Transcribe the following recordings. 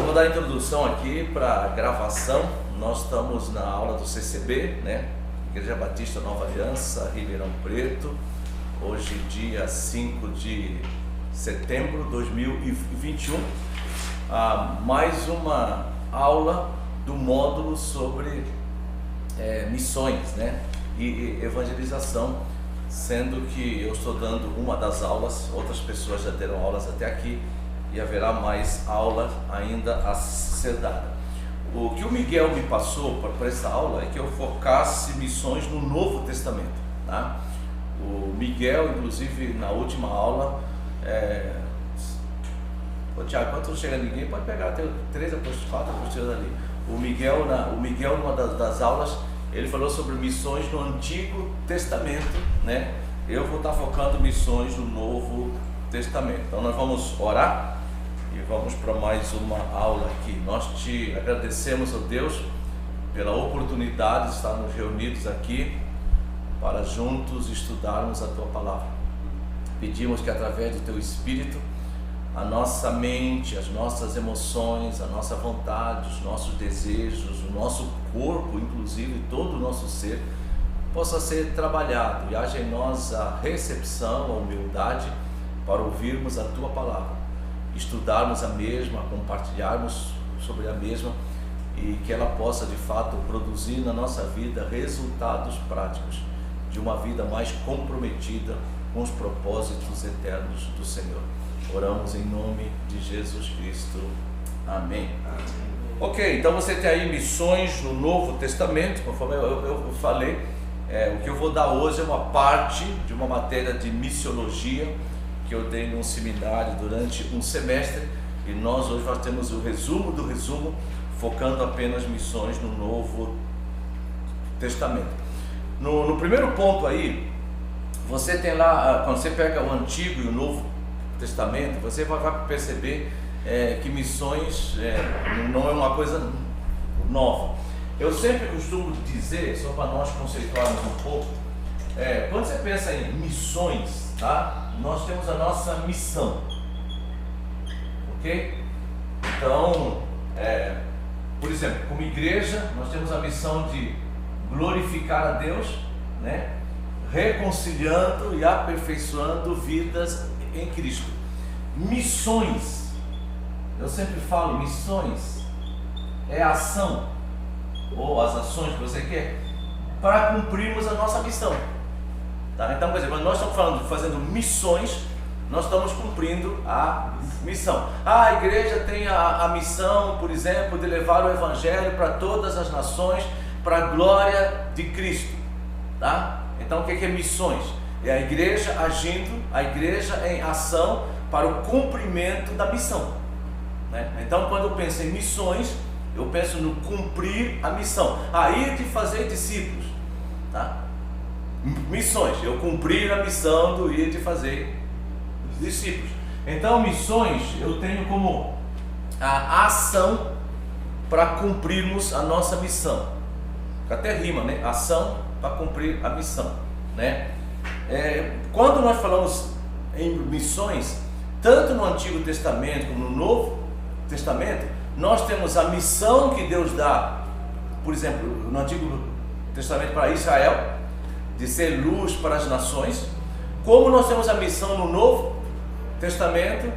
vou dar a introdução aqui para a gravação. Nós estamos na aula do CCB, né? Igreja Batista Nova Aliança, Ribeirão Preto. Hoje, dia 5 de setembro de 2021. Mais uma aula do módulo sobre missões, né? E evangelização, sendo que eu estou dando uma das aulas, outras pessoas já deram aulas até aqui e haverá mais aulas ainda a ser dada. O que o Miguel me passou para essa aula é que eu focasse missões no Novo Testamento, tá? O Miguel, inclusive, na última aula, Tiago, quando não chega ninguém, pode pegar até 3 apostilas, 4 apostilas ali. O Miguel, numa das aulas, ele falou sobre missões no Antigo Testamento, né? Eu vou estar focando missões no Novo Testamento. Então nós vamos orar e vamos para mais uma aula aqui. Nós te agradecemos, ó Deus, pela oportunidade de estarmos reunidos aqui para juntos estudarmos a Tua Palavra. Pedimos que através do Teu Espírito, a nossa mente, as nossas emoções, a nossa vontade, os nossos desejos, o nosso corpo, inclusive todo o nosso ser, possa ser trabalhado e haja em nós a recepção, a humildade para ouvirmos a Tua Palavra, estudarmos a mesma, compartilharmos sobre a mesma e que ela possa de fato produzir na nossa vida resultados práticos de uma vida mais comprometida com os propósitos eternos do Senhor. Oramos em nome de Jesus Cristo. Amém. Ok, então você tem aí missões no Novo Testamento, conforme eu falei. O que eu vou dar hoje é uma parte de uma matéria de missiologia que eu dei num seminário durante um semestre, e hoje nós temos o resumo do resumo, focando apenas missões no Novo Testamento. No primeiro ponto aí, você tem lá, quando você pega o Antigo e o Novo Testamento, você vai perceber que missões não é uma coisa nova. Eu sempre costumo dizer, só para nós conceituarmos um pouco, quando você pensa em missões, tá? Nós temos a nossa missão, ok? Então, por exemplo, como igreja, nós temos a missão de glorificar a Deus, né? Reconciliando e aperfeiçoando vidas em Cristo. Missões, eu sempre falo, missões é a ação ou as ações que você quer para cumprirmos a nossa missão, tá? Então, por exemplo, quando nós estamos fazendo missões, nós estamos cumprindo a missão. A igreja tem a missão, por exemplo, de levar o evangelho para todas as nações, para a glória de Cristo, tá? Então, o que é missões? É a igreja agindo, a igreja em ação para o cumprimento da missão, né? Então, quando eu penso em missões, eu penso no cumprir a missão, ir de fazer discípulos, tá? Missões, eu cumprir a missão do ir de fazer discípulos. Então, missões eu tenho como a ação para cumprirmos a nossa missão. Até rima, né? Ação para cumprir a missão, né? Quando nós falamos em missões, tanto no Antigo Testamento como no Novo Testamento, nós temos a missão que Deus dá, por exemplo, no Antigo Testamento para Israel, de ser luz para as nações, como nós temos a missão no Novo Testamento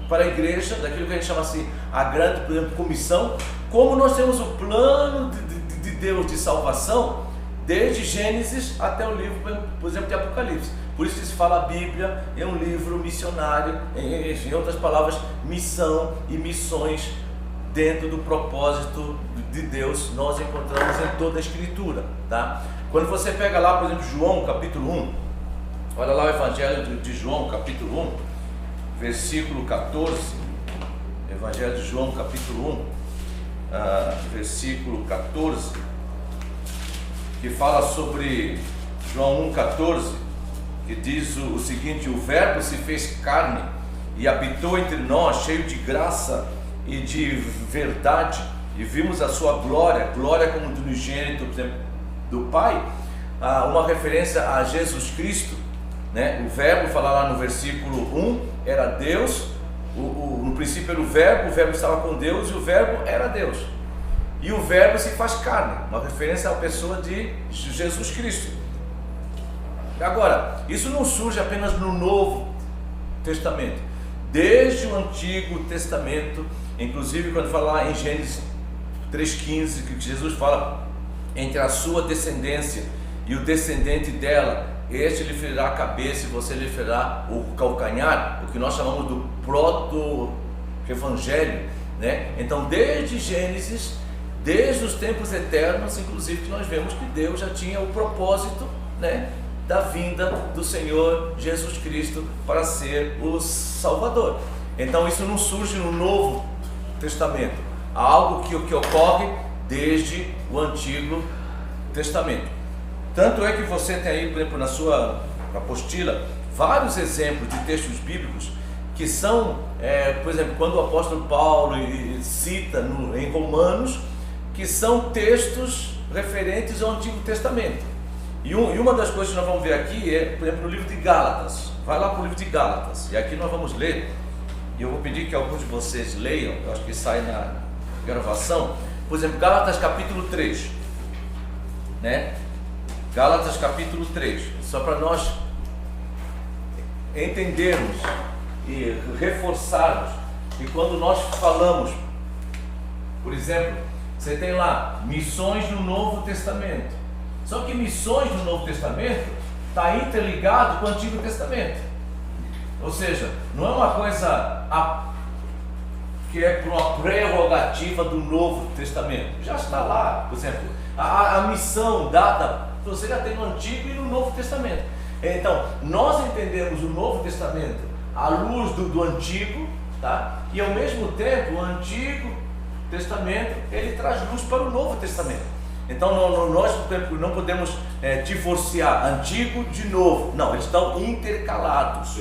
para a igreja, daquilo que a gente chama assim, a grande, por exemplo, comissão, como nós temos o plano de Deus de salvação, desde Gênesis até o livro, por exemplo, de Apocalipse. Por isso que se fala a Bíblia é um livro missionário, em outras palavras, missão e missões dentro do propósito de Deus, nós encontramos em toda a Escritura, tá? Quando você pega lá, por exemplo, João capítulo 1, olha lá o Evangelho de João capítulo 1, versículo 14, Evangelho de João capítulo 1, versículo 14, que fala sobre João 1,14, que diz o seguinte: o verbo se fez carne e habitou entre nós, cheio de graça e de verdade, e vimos a sua glória como do unigênito, por exemplo, do Pai, uma referência a Jesus Cristo, né? O verbo, fala lá no versículo 1, era Deus, no princípio era o Verbo estava com Deus e o Verbo era Deus. E o Verbo se faz carne, uma referência à pessoa de Jesus Cristo. Agora, isso não surge apenas no Novo Testamento. Desde o Antigo Testamento, inclusive quando fala lá em Gênesis 3,15, que Jesus fala entre a sua descendência e o descendente dela, este lhe ferirá a cabeça e você lhe ferirá o calcanhar, o que nós chamamos do proto-evangelho, né? Então, desde Gênesis, desde os tempos eternos, inclusive, que nós vemos que Deus já tinha o propósito, né, da vinda do Senhor Jesus Cristo para ser o Salvador. Então, isso não surge no Novo Testamento, há algo que ocorre desde o Antigo Testamento. Tanto é que você tem aí, por exemplo, na sua apostila, vários exemplos de textos bíblicos que são, por exemplo, quando o apóstolo Paulo cita em Romanos, que são textos referentes ao Antigo Testamento. E uma das coisas que nós vamos ver aqui é, por exemplo, no livro de Gálatas. Vai lá para o livro de Gálatas, e aqui nós vamos ler, e eu vou pedir que alguns de vocês leiam, eu acho que sai na gravação, por exemplo, Gálatas capítulo 3, né? Gálatas capítulo 3, só para nós entendermos e reforçarmos que quando nós falamos, por exemplo, você tem lá missões no Novo Testamento, só que missões no Novo Testamento está interligado com o Antigo Testamento, ou seja, não é uma coisa que é por uma prerrogativa do Novo Testamento, já está lá. Por exemplo, a missão dada você já tem no Antigo e no Novo Testamento. Então, nós entendemos o Novo Testamento à luz do Antigo, tá? E ao mesmo tempo, o Antigo Testamento, ele traz luz para o Novo Testamento. Então, nós, por exemplo, não podemos divorciar Antigo de Novo. Não, eles estão intercalados.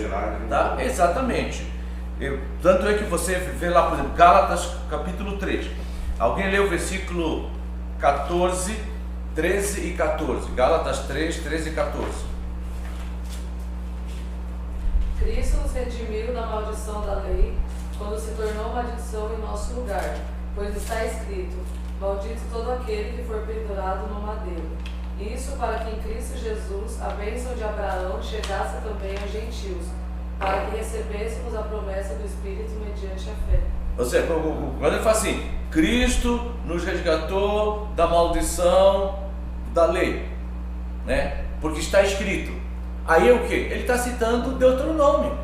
Tá? Exatamente. Tanto é que você vê lá, por exemplo, Gálatas capítulo 3. Alguém lê o versículo 14, 13 e 14. Gálatas 3, 13 e 14. Cristo nos redimiu da maldição da lei, quando se tornou maldição em nosso lugar, pois está escrito: maldito todo aquele que for pendurado no madeiro. Isso para que em Cristo Jesus a bênção de Abraão chegasse também aos gentios, para que recebêssemos a promessa do Espírito mediante a fé. Ou seja, quando ele fala assim, Cristo nos resgatou da maldição da lei, né? Porque está escrito. Aí é o que? Ele está citando Deuteronômio.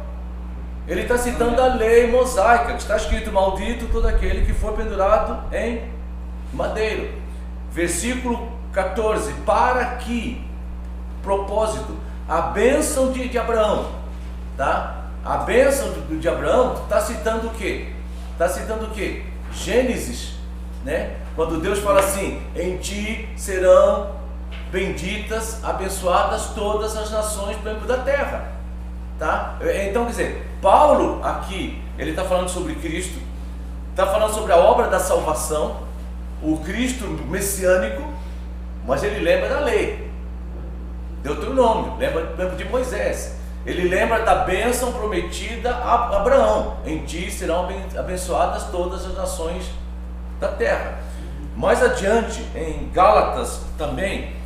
Ele está citando a lei mosaica, que está escrito: maldito todo aquele que for pendurado em madeiro. Versículo 14, para que, propósito, a bênção de Abraão, tá? A bênção de Abraão está citando o quê? Está citando o quê? Gênesis, né? Quando Deus fala assim: em ti serão benditas, abençoadas todas as nações da terra, tá? Então, quer dizer, Paulo aqui, ele está falando sobre Cristo, está falando sobre a obra da salvação, o Cristo messiânico, mas ele lembra da lei, Deuteronômio, lembra de Moisés, ele lembra da bênção prometida a Abraão: em ti serão abençoadas todas as nações da terra. Mais adiante, em Gálatas também,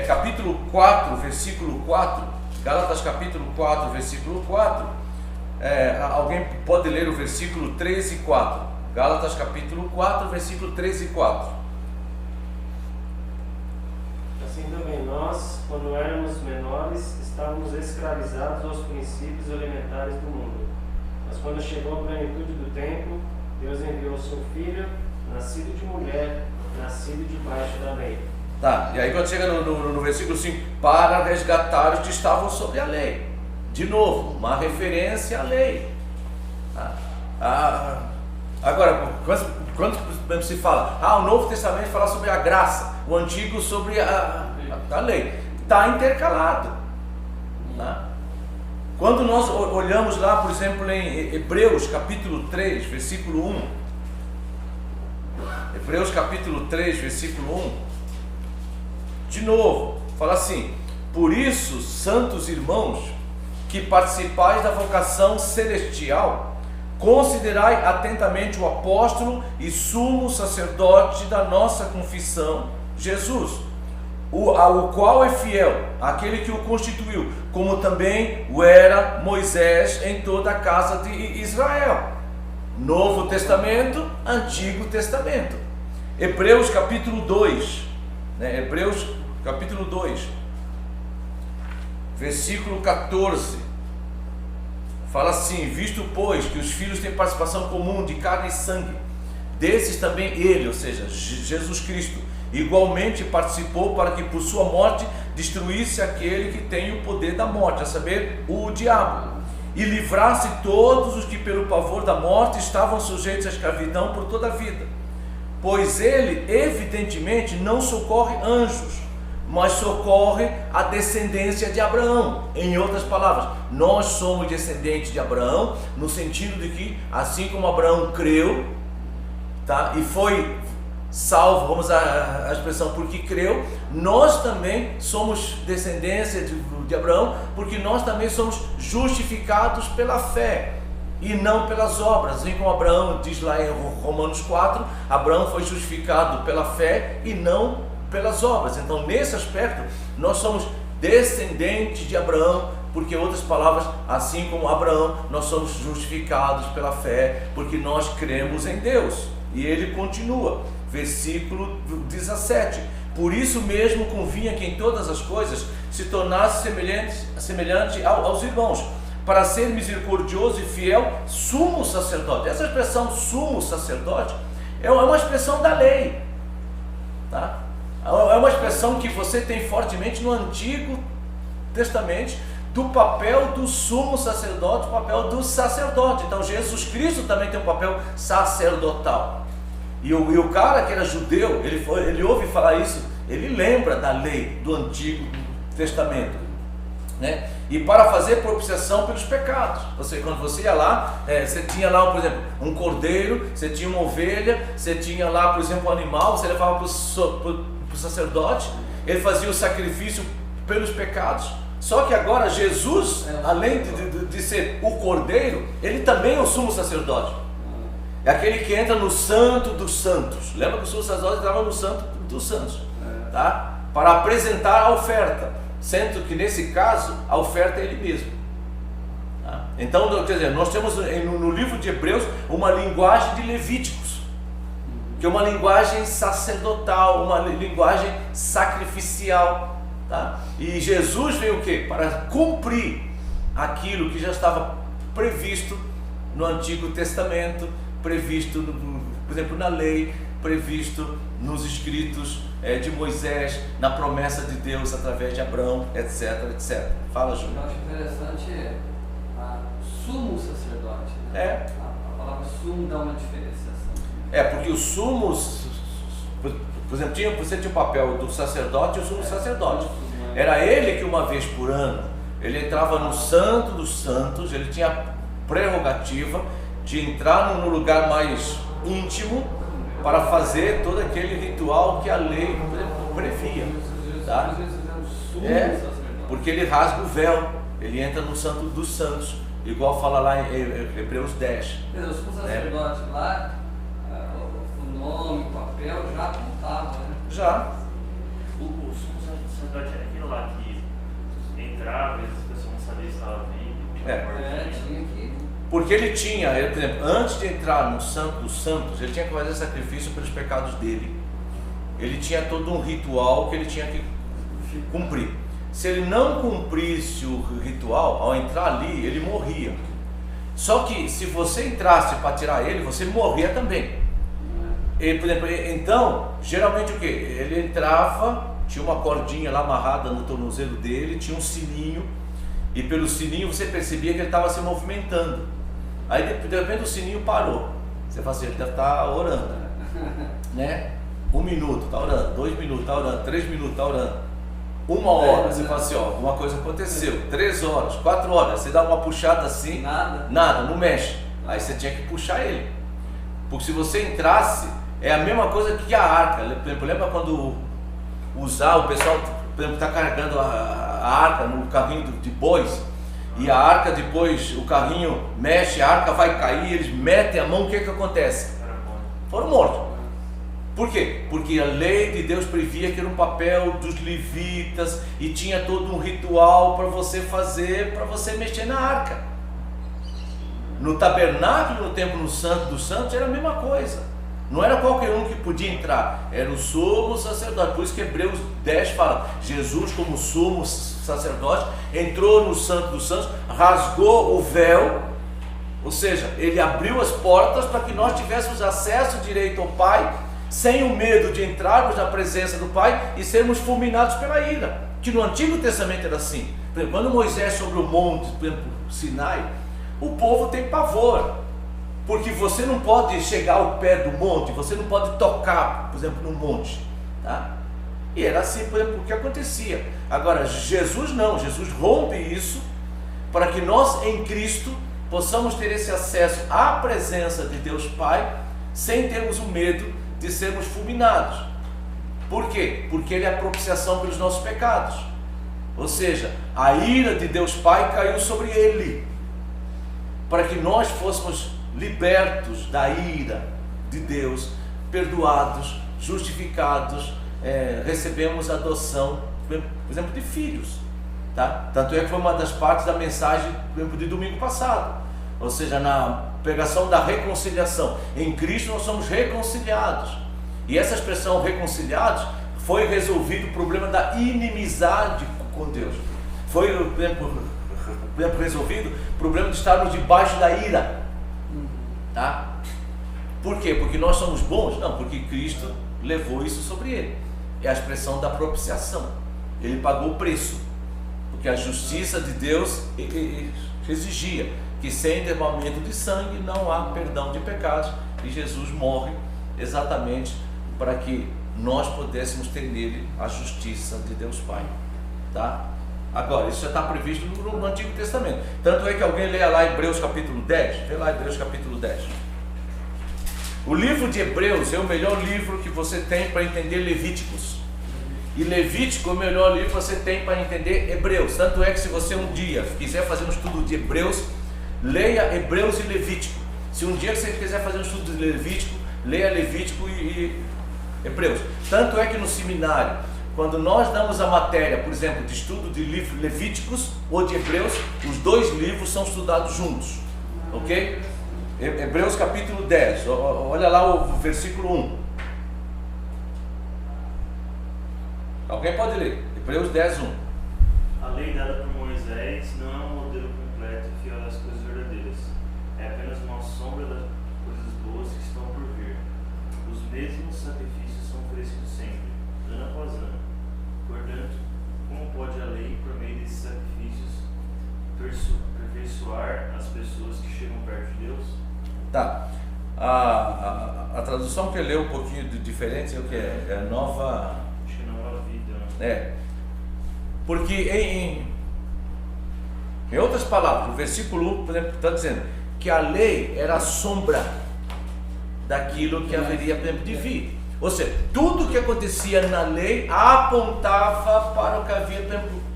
capítulo 4, versículo 4, Gálatas capítulo 4, versículo 4, alguém pode ler o versículo 3 e 4, Gálatas capítulo 4, versículo 3 e 4. Assim também nós, quando éramos menores, estávamos escravizados aos princípios elementares do mundo. Mas quando chegou a plenitude do tempo, Deus enviou o seu Filho, nascido de mulher, nascido debaixo da lei. Tá, e aí quando chega no versículo 5, para resgatar os que estavam sobre a lei. De novo, uma referência à lei. Agora, quando se fala, o Novo Testamento fala sobre a graça, o Antigo sobre a lei, está intercalado. Tá? Quando nós olhamos lá, por exemplo, em Hebreus capítulo 3, versículo 1, Hebreus capítulo 3, versículo 1, de novo, fala assim: por isso, santos irmãos, que participais da vocação celestial, considerai atentamente o apóstolo e sumo sacerdote da nossa confissão, Jesus, o qual é fiel, aquele que o constituiu, como também o era Moisés em toda a casa de Israel. Novo Testamento, Antigo Testamento. Hebreus capítulo 2, Hebreus capítulo 2, versículo 14, fala assim: visto pois que os filhos têm participação comum de carne e sangue, desses também ele, ou seja, Jesus Cristo, igualmente participou para que por sua morte destruísse aquele que tem o poder da morte, a saber, o diabo, e livrasse todos os que pelo pavor da morte estavam sujeitos à escravidão por toda a vida. Pois ele evidentemente não socorre anjos, mas socorre a descendência de Abraão. Em outras palavras, nós somos descendentes de Abraão, no sentido de que assim como Abraão creu, tá, e foi salvo, vamos usar a expressão porque creu, nós também somos descendência de Abraão, porque nós também somos justificados pela fé e não pelas obras. Assim como Abraão diz lá em Romanos 4, Abraão foi justificado pela fé e não pelas obras. Então, nesse aspecto, nós somos descendentes de Abraão, porque, em outras palavras, assim como Abraão, nós somos justificados pela fé, porque nós cremos em Deus. E ele continua, versículo 17: por isso mesmo convinha que em todas as coisas se tornasse semelhante aos irmãos, para ser misericordioso e fiel sumo sacerdote. Essa expressão sumo sacerdote é uma expressão da lei, tá? É uma expressão que você tem fortemente no Antigo Testamento, do papel do sumo sacerdote, o papel do sacerdote. Então Jesus Cristo também tem um papel sacerdotal. E o cara que era judeu, ele ouve falar isso, ele lembra da lei do Antigo Testamento, né? E para fazer propiciação pelos pecados. Quando você ia lá, você tinha lá, por exemplo, um cordeiro, você tinha uma ovelha, você tinha lá, por exemplo, um animal, você levava para o sacerdote, ele fazia o sacrifício pelos pecados. Só que agora Jesus, além de ser o cordeiro, ele também é o sumo sacerdote. É aquele que entra no santo dos santos. Lembra que o sumo sacerdote entrava no santo dos santos, tá? Para apresentar a oferta, sendo que nesse caso a oferta é ele mesmo, tá? Então, quer dizer, nós temos no livro de Hebreus uma linguagem de Levíticos, que é uma linguagem sacerdotal, uma linguagem sacrificial, tá? E Jesus veio o quê? Para cumprir aquilo que já estava previsto no Antigo Testamento, previsto, por exemplo, na lei, previsto nos escritos de Moisés, na promessa de Deus através de Abraão, etc, etc. Fala, Júlio. Eu acho interessante sumo sacerdote, né? A palavra sumo dá uma diferenciação. Porque o sumo, por exemplo, você tinha o papel do sacerdote e o sumo sacerdote. Era ele que uma vez por ano, ele entrava no santo dos santos, ele tinha a prerrogativa de entrar no lugar mais íntimo para fazer todo aquele ritual que a lei previa, tá? Porque ele rasga o véu, ele entra no santo dos santos, igual fala lá em Hebreus 10. O sumo sacerdote lá, o nome, o papel já apontava, né? Já. O sumo sacerdote era aquilo lá que entrava e as pessoas não sabiam se estava vivo. Tinha que... Porque ele tinha, por exemplo, antes de entrar no santo dos santos, ele tinha que fazer sacrifício pelos pecados dele. Ele tinha todo um ritual que ele tinha que cumprir. Se ele não cumprisse o ritual, ao entrar ali, ele morria. Só que se você entrasse para tirar ele, você morria também. Ele, por exemplo, então, geralmente o que? Ele entrava, tinha uma cordinha lá amarrada no tornozelo dele, tinha um sininho, e pelo sininho você percebia que ele estava se movimentando. Aí de repente o sininho parou. Você fala assim, ele deve estar orando, né? 1 minuto, está orando, 2 minutos, está orando, 3 minutos, está orando. 1 hora, você fala assim, alguma coisa aconteceu. 3 horas, 4 horas, você dá uma puxada assim, nada, não mexe. Aí você tinha que puxar ele. Porque se você entrasse, é a mesma coisa que a arca. Por exemplo, lembra quando o pessoal, por exemplo, está carregando a arca no carrinho de bois, e a arca depois, o carrinho mexe, a arca vai cair, eles metem a mão, o que acontece? Foram mortos. Por quê? Porque a lei de Deus previa que era um papel dos levitas e tinha todo um ritual para você fazer, para você mexer na arca. No tabernáculo, no templo no Santo dos Santos, era a mesma coisa. Não era qualquer um que podia entrar, era o sumo sacerdote. Por isso que Hebreus 10 fala, Jesus como sumo sacerdote entrou no Santo dos Santos, rasgou o véu, ou seja, ele abriu as portas para que nós tivéssemos acesso direito ao Pai, sem o medo de entrarmos na presença do Pai e sermos fulminados pela ira, que no Antigo Testamento era assim. Por exemplo, quando Moisés sobre o monte, por exemplo, Sinai, o povo tem pavor, porque você não pode chegar ao pé do monte, você não pode tocar, por exemplo, no monte, tá? E era assim, por exemplo, o que acontecia. Agora, Jesus não, Jesus rompe isso, para que nós em Cristo possamos ter esse acesso à presença de Deus Pai, sem termos o medo de sermos fulminados. Por quê? Porque Ele é a propiciação pelos nossos pecados. Ou seja, a ira de Deus Pai caiu sobre Ele, para que nós fôssemos libertos da ira de Deus, perdoados, justificados, recebemos a adoção, por exemplo, de filhos, tá? Tanto é que foi uma das partes da mensagem, por exemplo, de domingo passado. Ou seja, na pregação da reconciliação, em Cristo nós somos reconciliados, e essa expressão reconciliados foi resolvido o problema da inimizade com Deus, foi por exemplo, resolvido o problema de estarmos debaixo da ira, tá? Por quê? Porque nós somos bons? Não, porque Cristo levou isso sobre Ele, é a expressão da propiciação, Ele pagou o preço, porque a justiça de Deus exigia que sem derramamento de sangue não há perdão de pecados, e Jesus morre exatamente para que nós pudéssemos ter nele a justiça de Deus Pai, tá? Agora, isso já está previsto no Antigo Testamento, tanto é que alguém leia lá Hebreus capítulo 10, vê lá Hebreus capítulo 10. O livro de Hebreus é o melhor livro que você tem para entender Levíticos, e Levítico é o melhor livro que você tem para entender Hebreus, tanto é que se você um dia quiser fazer um estudo de Hebreus, leia Hebreus e Levítico. Se um dia você quiser fazer um estudo de Levítico, leia Levítico e Hebreus. Tanto é que no seminário, quando nós damos a matéria, por exemplo, de estudo de Levíticos ou de Hebreus, os dois livros são estudados juntos, ok? Hebreus capítulo 10, olha lá o versículo 1. Alguém pode ler? Hebreus 10, 1. A lei dada por Moisés não é um modelo completo e fiel às coisas verdadeiras. É apenas uma sombra das coisas boas que estão por vir. Os mesmos sacrifícios são oferecidos sempre, ano após ano. Portanto, como pode a lei, por meio desses sacrifícios, aperfeiçoar as pessoas que chegam perto de Deus? Tá. A tradução que eu leio um pouquinho diferente é o que é? É a nova... Acho que Nova Vida. É. Porque em outras palavras, o versículo 1, por exemplo, está dizendo que a lei era a sombra daquilo que haveria, por exemplo, de vir. Ou seja, tudo que acontecia na lei apontava para o que havia,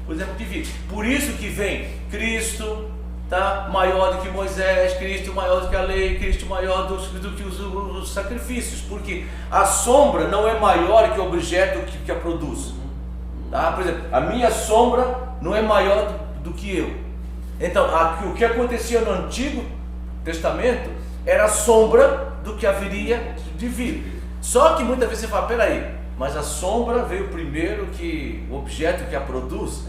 por exemplo, de vir. Por isso que vem Cristo, tá? Maior do que Moisés, Cristo maior do que a lei, Cristo maior do que os sacrifícios, porque a sombra não é maior que o objeto que a produz. Tá? Por exemplo, a minha sombra não é maior do que eu. Então, o que acontecia no Antigo Testamento era a sombra do que haveria de vir. Só que muitas vezes você fala, peraí, mas a sombra veio primeiro que o objeto que a produz?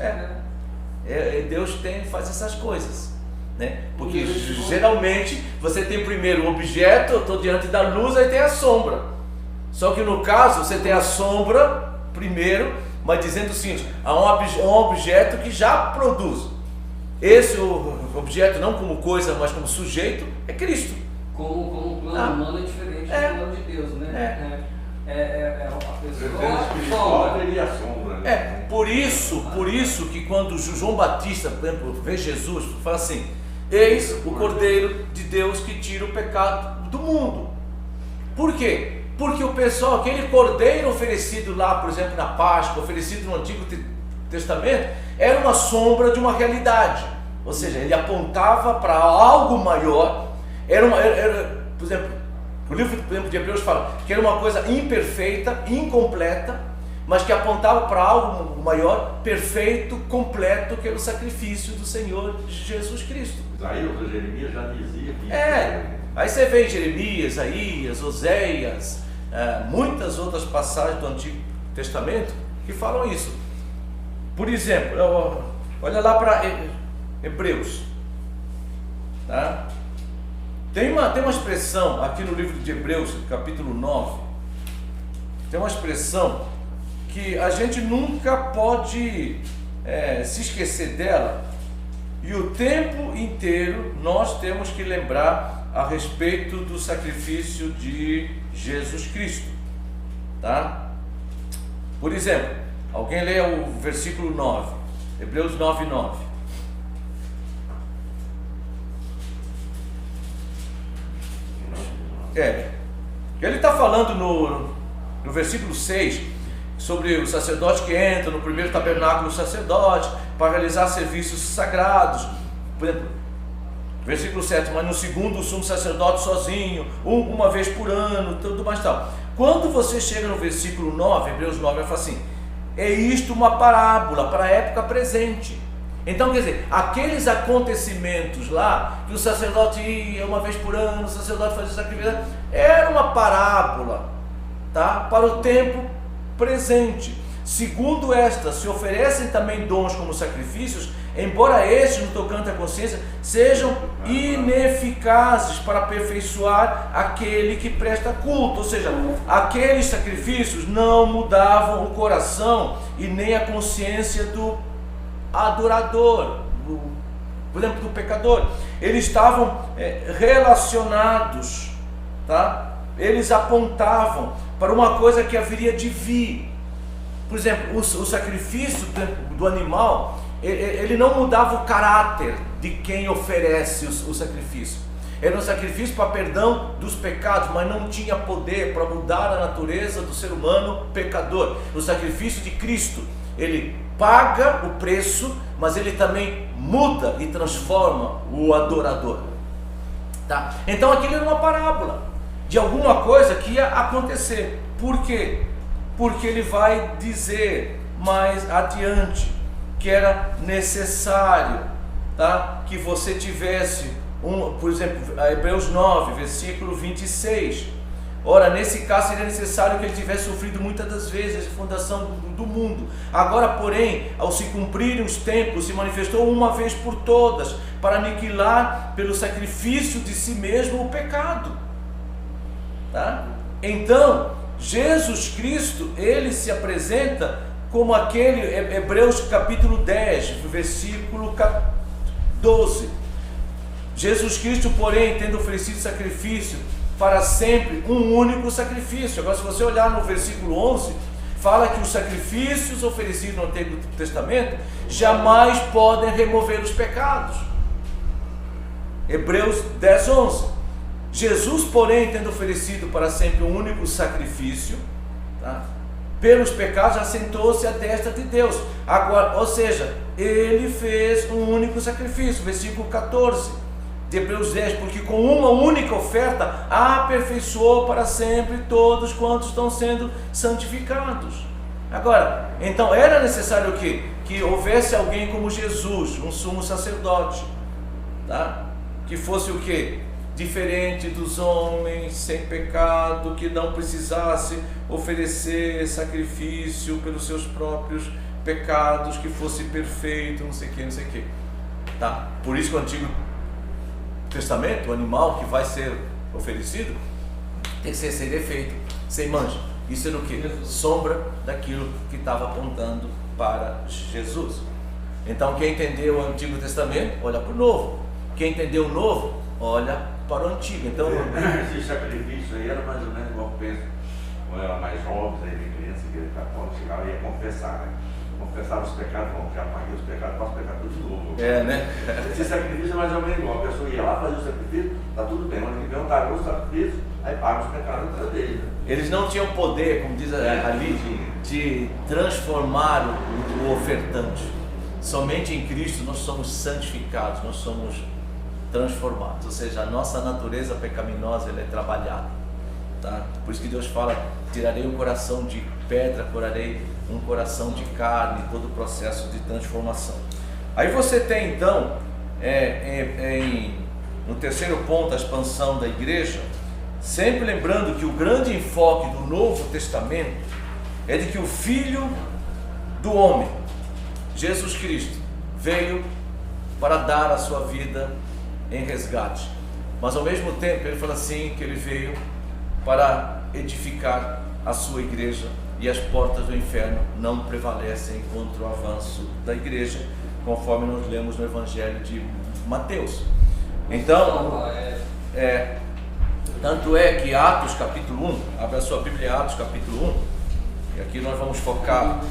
Deus faz essas coisas, né? Porque geralmente você tem primeiro o objeto, eu estou diante da luz, aí tem a sombra. Só que no caso você tem a sombra primeiro, mas dizendo o seguinte, há um objeto que já produz. Esse objeto não como coisa, mas como sujeito, é Cristo. Como plano humano é diferente do plano de Deus, né? A pessoa teria a sombra, né? Por isso que quando João Batista, por exemplo, vê Jesus, fala assim, eis o Cordeiro de Deus que tira o pecado do mundo. Por quê? Porque o pessoal, aquele cordeiro oferecido lá, por exemplo, na Páscoa, oferecido no Antigo Testamento, era uma sombra de uma realidade. Ou seja, ele apontava para algo maior. Por exemplo, o livro de Hebreus fala que era uma coisa imperfeita, incompleta, mas que apontava para algo maior, perfeito, completo, que era o sacrifício do Senhor Jesus Cristo. Aí o Jeremias já dizia que... Aí você vê em Jeremias, Isaías, Oséias, muitas outras passagens do Antigo Testamento que falam isso. Por exemplo, olha lá para Hebreus, tá? Tem uma expressão aqui no livro de Hebreus, capítulo 9, tem uma expressão que a gente nunca pode se esquecer dela, e o tempo inteiro nós temos que lembrar a respeito do sacrifício de Jesus Cristo, tá? Por exemplo, alguém lê o versículo 9, Hebreus 9:9. Ele está falando no versículo 6 sobre o sacerdote que entra no primeiro tabernáculo do sacerdote para realizar serviços sagrados. Por exemplo, versículo 7, mas no segundo o sumo sacerdote sozinho, uma vez por ano, tudo mais tal. Quando você chega no versículo 9, Hebreus 9, ele fala assim: é isto uma parábola para a época presente. Então, quer dizer, aqueles acontecimentos lá, que o sacerdote ia uma vez por ano, o sacerdote fazia sacrifício, era uma parábola, tá? Para o tempo presente. Segundo esta, se oferecem também dons como sacrifícios, embora estes, no tocante à consciência, sejam ineficazes para aperfeiçoar aquele que presta culto. Ou seja, aqueles sacrifícios não mudavam o coração e nem a consciência do adorador, por exemplo, do pecador. Eles estavam relacionados, tá? Eles apontavam para uma coisa que haveria de vir. Por exemplo, o sacrifício do animal, ele não mudava o caráter de quem oferece o sacrifício. Era um sacrifício para perdão dos pecados, mas não tinha poder para mudar a natureza do ser humano pecador. O sacrifício de Cristo, ele paga o preço, mas ele também muda e transforma o adorador, tá? Então aquilo era uma parábola de alguma coisa que ia acontecer. Por quê? Porque ele vai dizer mais adiante que era necessário, tá? Que você tivesse por exemplo, Hebreus 9, versículo 26. Ora, nesse caso seria necessário que ele tivesse sofrido muitas das vezes a fundação do mundo. Agora, porém, ao se cumprirem os tempos, se manifestou uma vez por todas para aniquilar pelo sacrifício de si mesmo o pecado, tá? Então, Jesus Cristo, ele se apresenta como aquele, Hebreus capítulo 10, versículo 12. Jesus Cristo, porém, tendo oferecido sacrifício para sempre, um único sacrifício. Agora, se você olhar no versículo 11, fala que os sacrifícios oferecidos no Antigo Testamento jamais podem remover os pecados. Hebreus 10, 11. Jesus, porém, tendo oferecido para sempre um único sacrifício, tá? Pelos pecados, assentou-se à destra de Deus. Agora, ou seja, ele fez um único sacrifício. Versículo 14 de Hebreus 10, porque com uma única oferta aperfeiçoou para sempre todos quantos estão sendo santificados. Agora, então era necessário o quê? Que houvesse alguém como Jesus, um sumo sacerdote, tá? Que fosse o quê? Diferente dos homens, sem pecado, que não precisasse oferecer sacrifício pelos seus próprios pecados, que fosse perfeito, não sei o que, não sei o que, tá? Por isso que o Antigo Testamento, o animal que vai ser oferecido, tem que ser sem defeito, sem mancha. Isso era o que? Sombra daquilo que estava apontando para Jesus. Então, quem entendeu o Antigo Testamento, olha para o Novo. Quem entendeu o Novo, olha para o Antigo. Então, esse sacrifício aí era mais ou menos igual eu penso, quando eu era mais jovem, aí de criança, que ele chegava e ia confessar, né? Confessava os pecados, bom, já paguei os pecados, faço pecar tudo de novo. né? Esse sacrifício é mais ou menos igual, a pessoa ia lá, fazia o sacrifício, tá tudo bem, mas ele perguntava o sacrifício, aí paga os pecados atrás dele. Eles não tinham poder, como diz ali, de transformar o ofertante. somente em Cristo nós somos santificados, nós somos transformados, ou seja, a nossa natureza pecaminosa ela é trabalhada, tá? Por isso que Deus fala, tirarei um coração de pedra, porei um coração de carne, todo o processo de transformação. Aí você tem então, no terceiro ponto, a expansão da igreja, sempre lembrando que o grande enfoque do Novo Testamento é de que o Filho do homem, Jesus Cristo, veio para dar a sua vida em resgate, mas ao mesmo tempo ele fala assim, que ele veio para edificar a sua igreja, e as portas do inferno não prevalecem contra o avanço da igreja, conforme nós lemos no Evangelho de Mateus. Então, tanto é que Atos capítulo 1, abre a sua Bíblia, Atos capítulo 1, e aqui nós vamos focar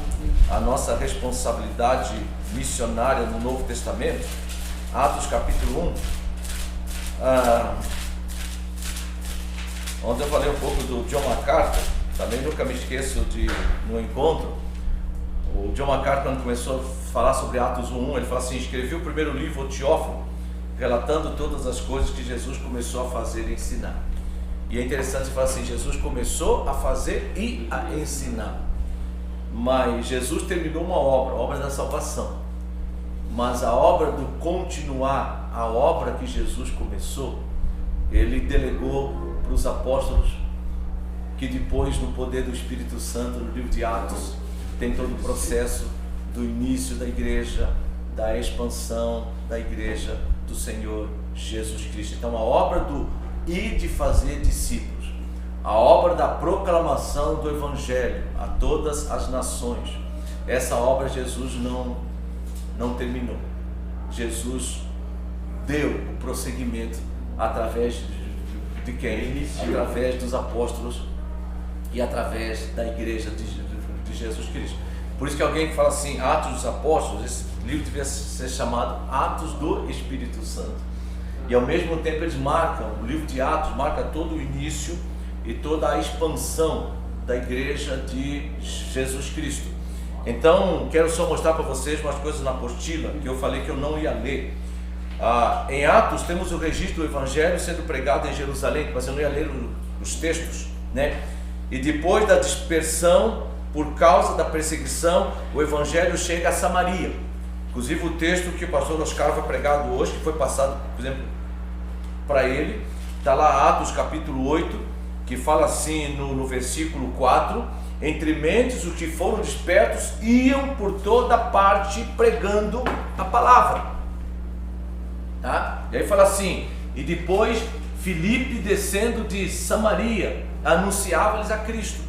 a nossa responsabilidade missionária no Novo Testamento. Atos capítulo 1, onde eu falei um pouco do John MacArthur, também nunca me esqueço no encontro, o John MacArthur, quando começou a falar sobre Atos 1, ele fala assim, escrevi o primeiro livro, o Teófilo, relatando todas as coisas que Jesus começou a fazer e ensinar. E é interessante falar assim, Jesus começou a fazer e a ensinar, mas Jesus terminou uma obra, a obra da salvação, mas a obra do continuar, a obra que Jesus começou, ele delegou para os apóstolos, que depois, no poder do Espírito Santo, no livro de Atos, tem todo o processo do início da igreja, da expansão da igreja do Senhor Jesus Cristo. Então a obra do ir de fazer discípulos, a obra da proclamação do Evangelho a todas as nações, essa obra Jesus não terminou. Jesus deu o prosseguimento através de quem? Através dos apóstolos e através da igreja de Jesus Cristo. Por isso que alguém que fala assim, Atos dos Apóstolos, esse livro devia ser chamado Atos do Espírito Santo. E ao mesmo tempo eles marcam, o livro de Atos marca todo o início e toda a expansão da igreja de Jesus Cristo. Então, quero só mostrar para vocês umas coisas na apostila, que eu falei que eu não ia ler. Em Atos temos o registro do Evangelho sendo pregado em Jerusalém, mas eu não ia ler os textos, né? E depois da dispersão, por causa da perseguição, o Evangelho chega a Samaria. Inclusive o texto que o pastor Oscar foi pregado hoje, que foi passado, por exemplo, para ele, está lá Atos capítulo 8, que fala assim no versículo 4, entre mentes os que foram despertos iam por toda parte pregando a palavra. Tá? E aí fala assim, e depois Filipe descendo de Samaria, anunciava-lhes a Cristo.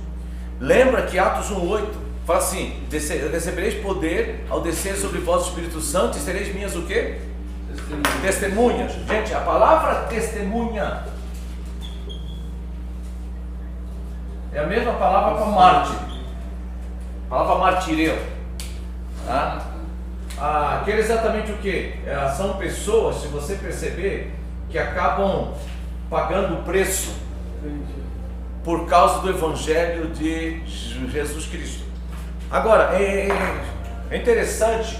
Lembra que Atos 1:8 fala assim, recebereis poder ao descer sobre vós o Espírito Santo e sereis minhas o quê? Testemunhas. Gente, a palavra testemunha é a mesma palavra para mártir, a palavra martireu, tá? Que é exatamente o que? São pessoas, se você perceber, que acabam pagando o preço por causa do Evangelho de Jesus Cristo. Agora, é interessante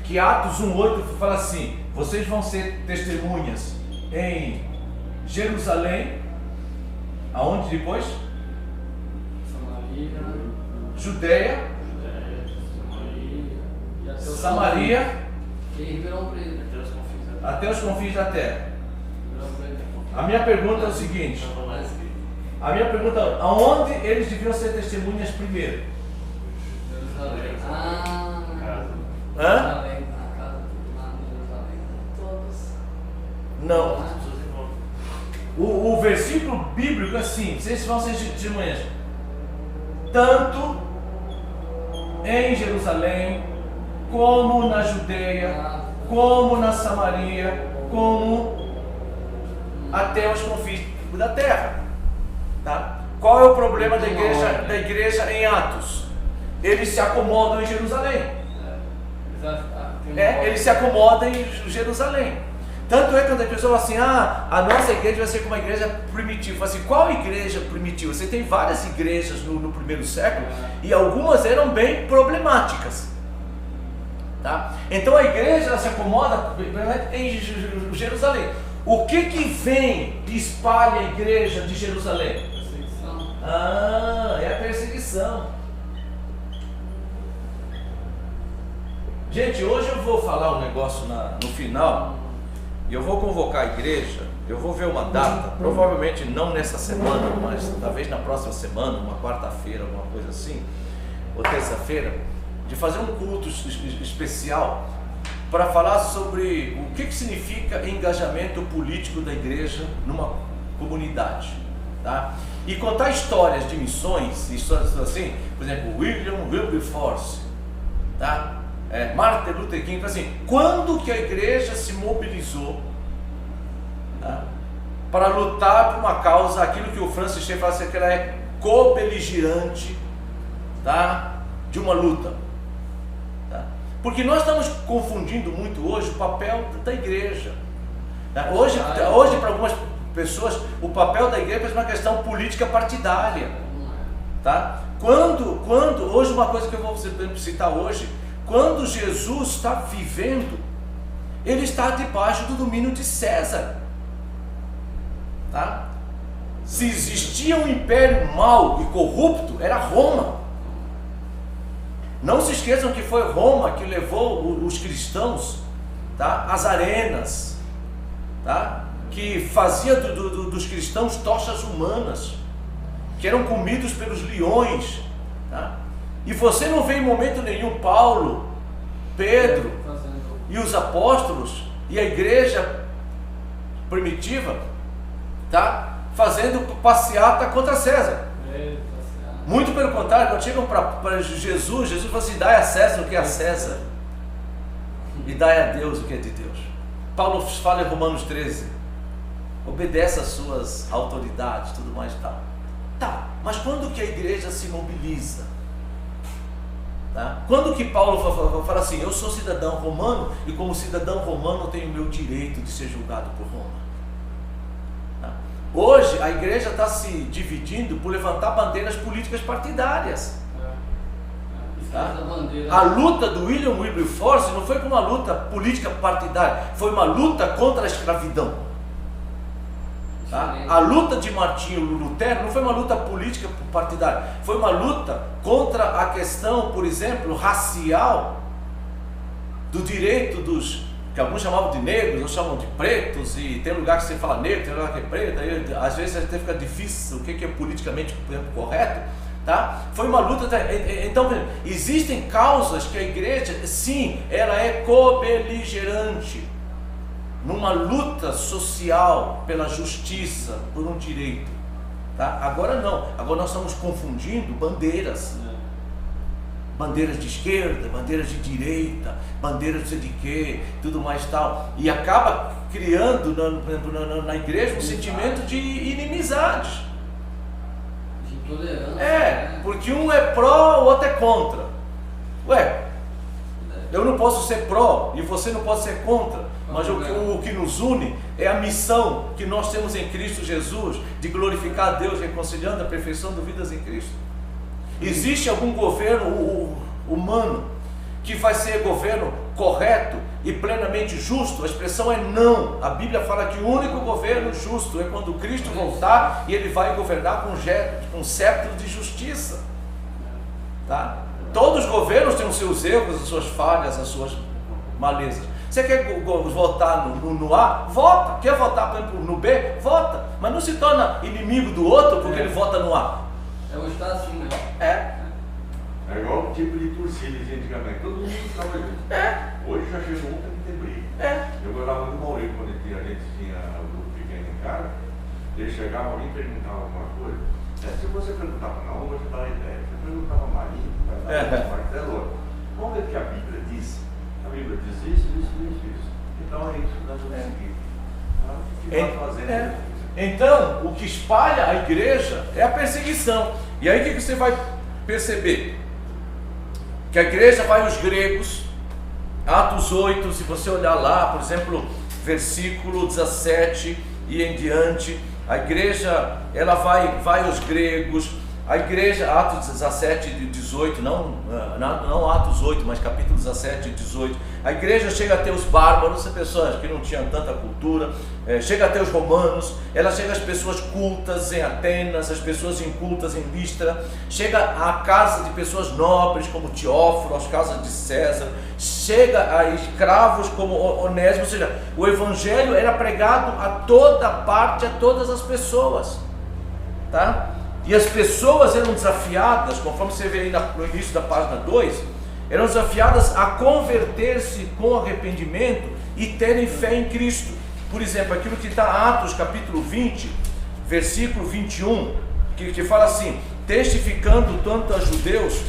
que Atos 1:8 fala assim, vocês vão ser testemunhas em Jerusalém, aonde depois? Judeia, Samaria, até os confins da terra. A minha pergunta é o seguinte, aonde eles deviam ser testemunhas primeiro? Não. O versículo bíblico é assim, vocês vão ser testemunhas tanto em Jerusalém, como na Judeia, como na Samaria, como até os confins da terra. Tá? Qual é o problema da igreja em Atos? Eles se acomodam em Jerusalém. Eles se acomodam em Jerusalém. Tanto é que quando a pessoa fala assim, a nossa igreja vai ser como uma igreja primitiva. Fala assim, qual igreja primitiva? Você tem várias igrejas no primeiro século e algumas eram bem problemáticas. Tá? Então a igreja ela se acomoda em Jerusalém. O que vem e espalha a igreja de Jerusalém? Perseguição. É a perseguição. Gente, hoje eu vou falar um negócio no final, e eu vou convocar a igreja, eu vou ver uma data, provavelmente não nessa semana, mas talvez na próxima semana, uma quarta-feira, alguma coisa assim, ou terça-feira, de fazer um culto especial para falar sobre o que significa engajamento político da igreja numa comunidade, tá? E contar histórias de missões, histórias assim, por exemplo, William Wilberforce, tá? Martin Luther King, assim, quando que a igreja se mobilizou, tá, para lutar por uma causa, aquilo que o Francis Schaeffer fala assim, que ela é co-beligerante, tá, de uma luta, tá? Porque nós estamos confundindo muito hoje o papel da igreja, tá? Hoje para algumas pessoas o papel da igreja é uma questão política partidária, tá? Quando hoje, uma coisa que eu vou citar hoje, quando Jesus está vivendo, ele está debaixo do domínio de César, tá? Se existia um império mau e corrupto, era Roma. Não se esqueçam que foi Roma que levou os cristãos, tá, às arenas, tá, que fazia dos cristãos tochas humanas, que eram comidos pelos leões, tá? E você não vê em momento nenhum Paulo, Pedro e os apóstolos e a igreja primitiva, tá, fazendo passeata contra César. Muito pelo contrário, quando chegam para Jesus fala assim: dai a César o que é a César e dai a Deus o que é de Deus. Paulo fala em Romanos 13, obedece às suas autoridades, tudo mais e tal. Tá, mas quando que a igreja se mobiliza? Tá? Quando que Paulo fala assim: eu sou cidadão romano e como cidadão romano eu tenho o meu direito de ser julgado por Roma? Tá? Hoje a igreja está se dividindo por levantar bandeiras políticas partidárias. Tá? A luta do William Wilberforce não foi uma luta política partidária, foi uma luta contra a escravidão. Tá? A luta de Martinho Lutero não foi uma luta política partidária, foi uma luta contra a questão, por exemplo, racial, do direito dos, que alguns chamavam de negros, outros chamam de pretos, e tem lugar que você fala negro, tem lugar que é preto, aí, às vezes até fica difícil o que é politicamente correto, tá? Foi uma luta, então existem causas que a igreja, sim, ela é co-beligerante, numa luta social pela justiça, por um direito, tá? Agora não, agora nós estamos confundindo bandeiras, bandeiras de esquerda, bandeiras de direita, bandeiras de quê, tudo mais tal, e acaba criando na igreja um sentimento de inimizades, de intolerância, porque um é pró, o outro é contra. Ué, eu não posso ser pró e você não pode ser contra. Mas o que nos une é a missão que nós temos em Cristo Jesus, de glorificar a Deus, reconciliando a perfeição de vidas em Cristo. Existe algum governo humano que vai ser governo correto e plenamente justo? A expressão é não. A Bíblia fala que o único governo justo é quando Cristo voltar e Ele vai governar com um cetro de justiça. Tá? Todos os governos têm os seus erros, as suas falhas, as suas malezas. Você quer votar no A? Vota. Quer votar, por exemplo, no B? Vota. Mas não se torna inimigo do outro porque ele vota no A. Hoje está assim, né? É igual o tipo de torcida de antigamente. Todo mundo estava junto. Hoje já chegou um que tem briga. Eu gostava muito do Maurício quando a gente tinha um grupo pequeno em casa. Ele chegava, alguém perguntava alguma coisa. Se você perguntava não, eu vou te dar a ideia. Se você perguntava Marinho, vai dar martelo. Vamos ver o que a Bíblia diz. A Bíblia diz isso. Então é isso que nós vamos seguir. O que nós fazemos? Então, o que espalha a igreja é a perseguição. E aí o que você vai perceber? Que a igreja vai aos gregos, Atos 8, se você olhar lá, por exemplo, versículo 17 e em diante, a igreja ela vai aos gregos, A igreja, Atos 17 e 18, não Atos 8, mas capítulo 17 e 18, a igreja chega a ter os bárbaros, as pessoas que não tinham tanta cultura, chega a ter os romanos, ela chega às pessoas cultas em Atenas, as pessoas incultas em Listra, chega à casa de pessoas nobres como Teófilo, às casas de César, chega a escravos como Onésimo, ou seja, o evangelho era pregado a toda parte, a todas as pessoas, tá? E as pessoas eram desafiadas, conforme você vê aí no início da página 2, eram desafiadas a converter-se com arrependimento e terem fé em Cristo. Por exemplo, aquilo que está em Atos capítulo 20, versículo 21, que fala assim: testificando tanto a judeus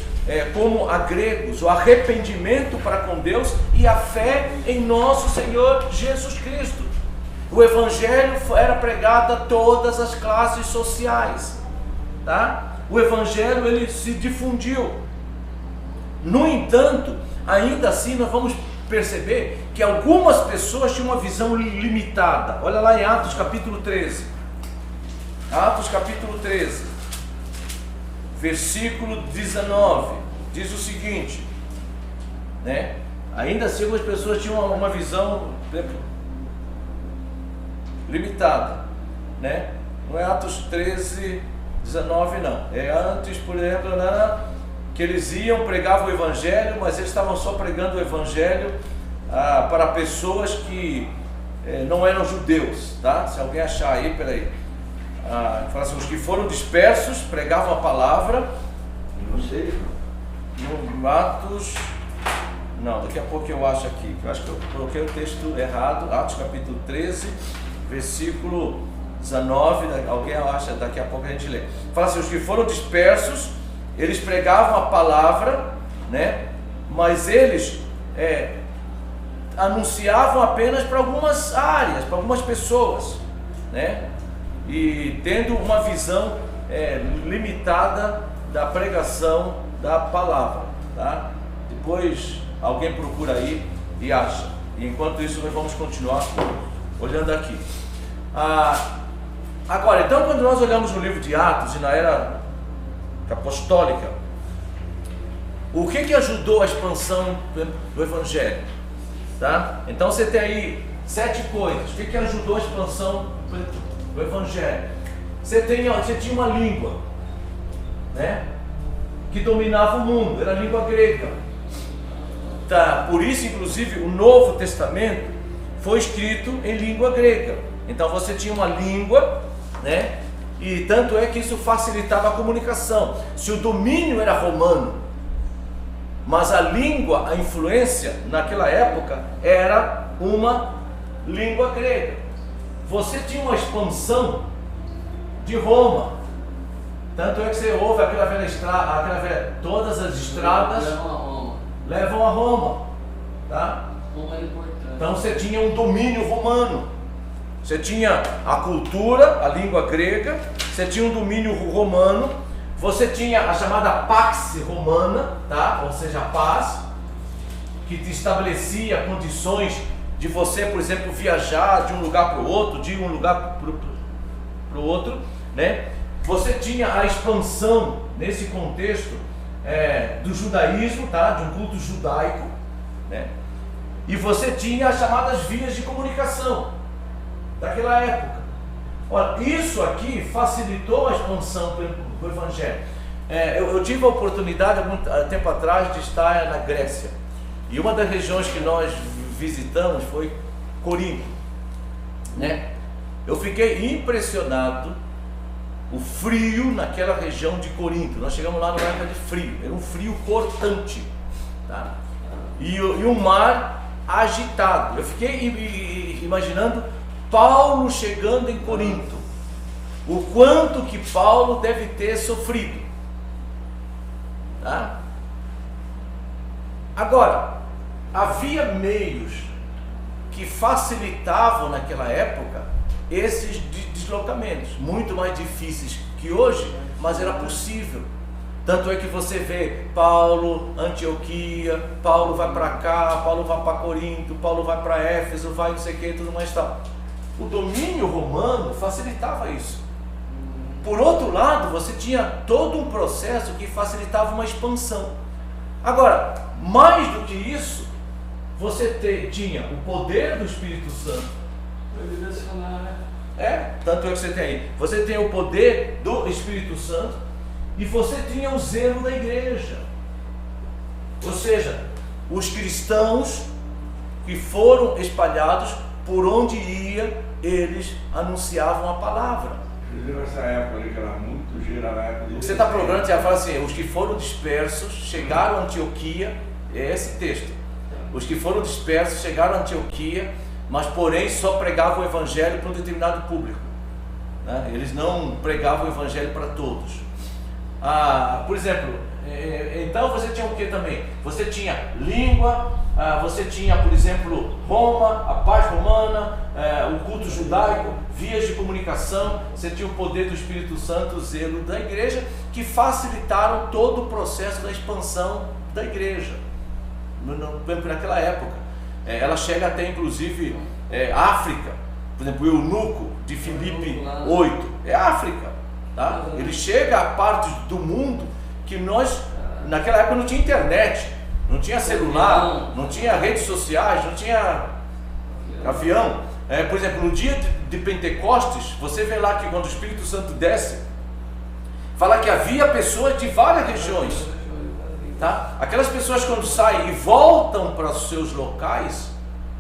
como a gregos, o arrependimento para com Deus e a fé em nosso Senhor Jesus Cristo. O evangelho era pregado a todas as classes sociais. Tá? O evangelho ele se difundiu. No entanto, ainda assim nós vamos perceber que algumas pessoas tinham uma visão limitada. Olha lá em Atos capítulo 13. Atos capítulo 13, versículo 19, diz o seguinte, né? Ainda assim algumas pessoas tinham uma visão limitada, né? Não é Atos 13, 19 não, é antes, por exemplo, que eles iam, pregavam o evangelho, mas eles estavam só pregando o evangelho para pessoas que não eram judeus, tá? Se alguém achar aí, peraí, fala assim, os que foram dispersos pregavam a palavra, não sei, no Atos, não, daqui a pouco eu acho aqui, que eu acho que eu coloquei o texto errado, Atos capítulo 13, versículo 19, alguém acha, daqui a pouco a gente lê. Fala assim, os que foram dispersos, eles pregavam a palavra, né? Mas eles anunciavam apenas para algumas áreas, para algumas pessoas, né? E tendo uma visão limitada da pregação da palavra, tá? Depois alguém procura aí e acha. E enquanto isso nós vamos continuar olhando aqui. Agora, então, quando nós olhamos no livro de Atos e na era apostólica, o que ajudou a expansão do evangelho? Tá? Então você tem aí 7 coisas. O que ajudou a expansão do evangelho? Você tinha uma língua, né, que dominava o mundo, era a língua grega. Tá? Por isso, inclusive, o Novo Testamento foi escrito em língua grega. Então você tinha uma língua, né? E tanto é que isso facilitava a comunicação. Se o domínio era romano, mas a língua, a influência naquela época era uma língua grega. Você tinha uma expansão de Roma. Tanto é que você ouve aquela velha estrada, todas as estradas levam a Roma, tá? Roma é importante. Então você tinha um domínio romano. Você tinha a cultura, a língua grega, você tinha um domínio romano, você tinha a chamada Pax Romana, tá? Ou seja, a paz, que te estabelecia condições de você, por exemplo, viajar de um lugar para o outro, de um lugar para o outro, né? Você tinha a expansão nesse contexto do judaísmo, tá? De um culto judaico, né? E você tinha as chamadas vias de comunicação daquela época. Olha, isso aqui facilitou a expansão do evangelho. Eu tive a oportunidade, há muito tempo atrás, de estar na Grécia. E uma das regiões que nós visitamos foi Corinto, né? Eu fiquei impressionado o frio naquela região de Corinto. Nós chegamos lá numa época de frio, era um frio cortante, tá? E o mar agitado. Eu fiquei imaginando Paulo chegando em Corinto, o quanto que Paulo deve ter sofrido, tá? Agora, havia meios que facilitavam naquela época esses deslocamentos, muito mais difíceis que hoje, mas era possível. Tanto é que você vê Paulo, Antioquia, Paulo vai para cá, Paulo vai para Corinto, Paulo vai para Éfeso, vai não sei o que, tudo mais tal. O domínio romano facilitava isso. Por outro lado, você tinha todo um processo que facilitava uma expansão. Agora, mais do que isso, você tinha o poder do Espírito Santo. Tanto é que você tem aí. Você tem o poder do Espírito Santo e você tinha o zelo da igreja. Ou seja, os cristãos que foram espalhados por onde ia, eles anunciavam a palavra. Essa época ali que era muito gira na época de... Você está procurando, você fala assim, os que foram dispersos chegaram a Antioquia, é esse texto. Os que foram dispersos chegaram a Antioquia, mas porém só pregavam o evangelho para um determinado público, né? Eles não pregavam o evangelho para todos. Por exemplo, então você tinha o que também? Você tinha língua, você tinha, por exemplo, Roma, a paz romana, o culto judaico, vias de comunicação, você tinha o poder do Espírito Santo, o zelo da igreja, que facilitaram todo o processo da expansão da igreja, naquela época. Ela chega até inclusive África, por exemplo, o eunuco de Filipe 8, é África, tá? Ele chega a partes do mundo que nós, naquela época não tinha internet, não tinha celular, não tinha redes sociais, não tinha avião. Por exemplo, no dia de Pentecostes, você vê lá que quando o Espírito Santo desce, fala que havia pessoas de várias regiões, tá? Aquelas pessoas quando saem e voltam para os seus locais,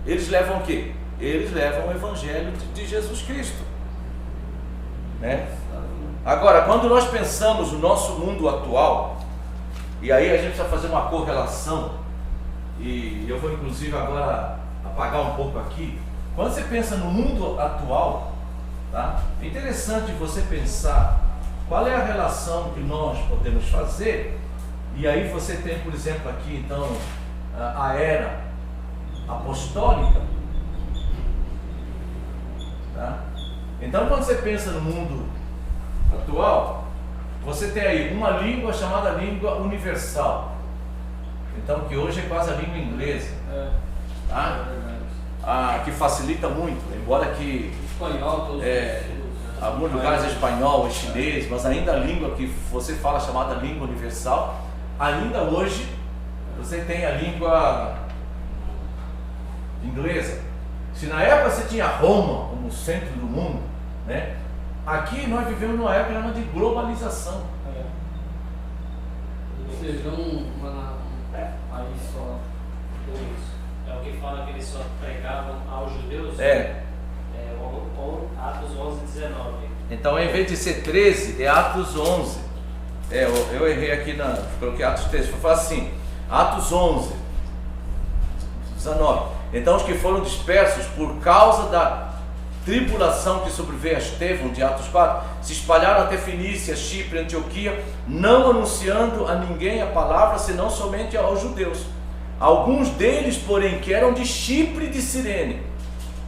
eles levam o quê? Eles levam o Evangelho de Jesus Cristo, né? Agora, quando nós pensamos no nosso mundo atual, e aí a gente precisa fazer uma correlação, e eu vou inclusive agora apagar um pouco aqui. Quando você pensa no mundo atual, tá? É interessante você pensar qual é a relação que nós podemos fazer. E aí você tem, por exemplo, aqui então a era apostólica, tá? Então quando você pensa no mundo atual, você tem aí uma língua chamada língua universal, então que hoje é quase a língua inglesa, tá? Que facilita muito, embora que espanhol, alguns lugares é espanhol, é chinês, mas ainda a língua que você fala chamada língua universal, ainda hoje você tem a língua inglesa. Se na época você tinha Roma como centro do mundo, né? Aqui nós vivemos numa época de globalização. Ou seja, aí só. É o que fala que eles só pregavam aos judeus? Atos 11:19. Então, em vez de ser 13, é Atos 11. Eu errei aqui, coloquei Atos 13. Vou falar assim: Atos 11, 19. Então, os que foram dispersos por causa da tribulação que sobreveio a Estevão, de Atos 4, se espalharam até Fenícia, Chipre, Antioquia, não anunciando a ninguém a palavra, senão somente aos judeus. Alguns deles, porém, que eram de Chipre e de Cirene,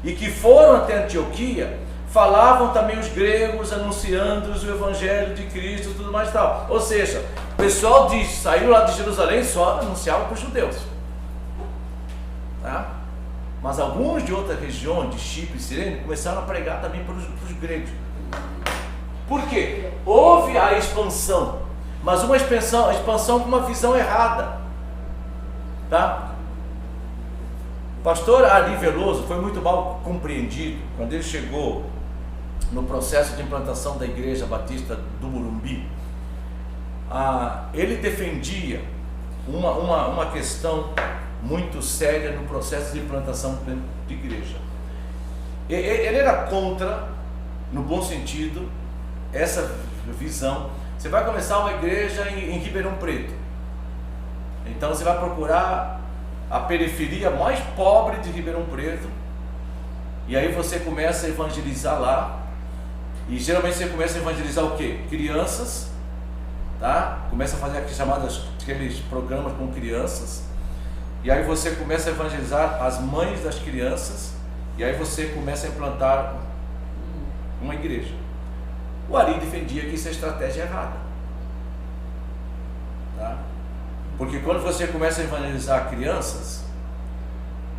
e que foram até Antioquia, falavam também os gregos, anunciando-os o Evangelho de Cristo e tudo mais e tal. Ou seja, o pessoal saiu lá de Jerusalém só anunciava para os judeus, tá? Mas alguns de outras regiões, de Chipre e Cirene, começaram a pregar também para os gregos. Por quê? Houve a expansão, mas uma expansão com uma visão errada, tá? O pastor Ari Veloso foi muito mal compreendido quando ele chegou no processo de implantação da Igreja Batista do Morumbi. Ele defendia uma questão muito séria no processo de implantação de igreja. Ele era contra, no bom sentido, essa visão. Você vai começar uma igreja em Ribeirão Preto, então você vai procurar a periferia mais pobre de Ribeirão Preto, e aí você começa a evangelizar lá, e geralmente você começa a evangelizar o quê? Crianças, tá? Começa a fazer aqueles programas com crianças, e aí você começa a evangelizar as mães das crianças, e aí você começa a implantar uma igreja. O Ari defendia que isso é estratégia errada, tá? Porque quando você começa a evangelizar crianças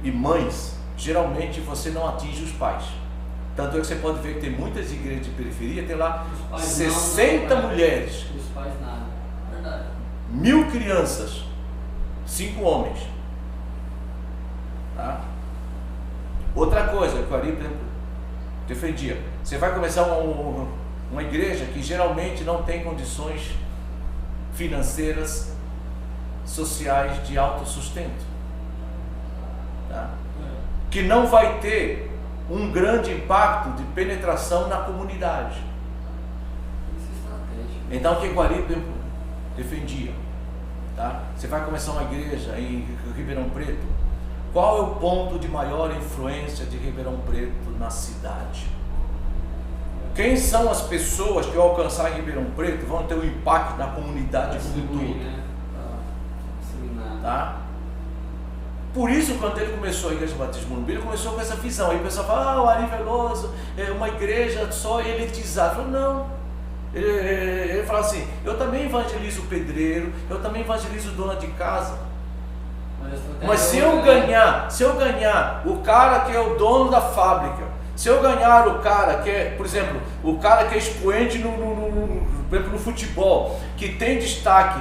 e mães, geralmente você não atinge os pais. Tanto é que você pode ver que tem muitas igrejas de periferia, tem lá 60 mulheres, os pais nada, verdade. 1000 crianças, 5 homens. Tá? Outra coisa que o Ari defendia, você vai começar uma igreja que geralmente não tem condições financeiras, sociais de autossustento, tá? Que não vai ter um grande impacto de penetração na comunidade. Então o que o Ari defendia, tá? Você vai começar uma igreja em Ribeirão Preto, qual é o ponto de maior influência de Ribeirão Preto na cidade? Quem são as pessoas que ao alcançar em Ribeirão Preto vão ter um impacto na comunidade como um todo? Né? Tá? Por isso, quando ele começou a Igreja Batista Morumbi, ele começou com essa visão. Aí o pessoal fala, o Ari Veloso é uma igreja só elitizada. Ele falou, não. Ele fala assim, eu também evangelizo o pedreiro, eu também evangelizo dona de casa. Mas se eu ganhar o cara que é o dono da fábrica, se eu ganhar o cara que é, por exemplo, o cara que é expoente no futebol, que tem destaque,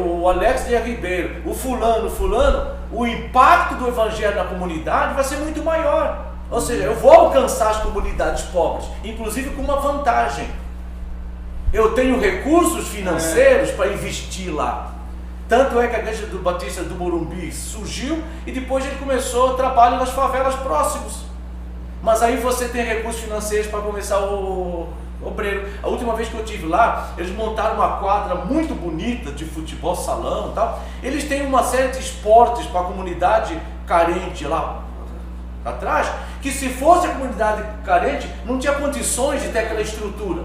o Alex de Ribeiro, o fulano, o impacto do evangelho na comunidade vai ser muito maior. Ou seja, eu vou alcançar as comunidades pobres, inclusive com uma vantagem. Eu tenho recursos financeiros para investir lá. Tanto é que a Igreja do Batista do Morumbi surgiu e depois ele começou o trabalho nas favelas próximas. Mas aí você tem recursos financeiros para começar o obreiro. A última vez que eu estive lá, eles montaram uma quadra muito bonita de futebol, salão e tal. Eles têm uma série de esportes para a comunidade carente lá atrás, que se fosse a comunidade carente, não tinha condições de ter aquela estrutura.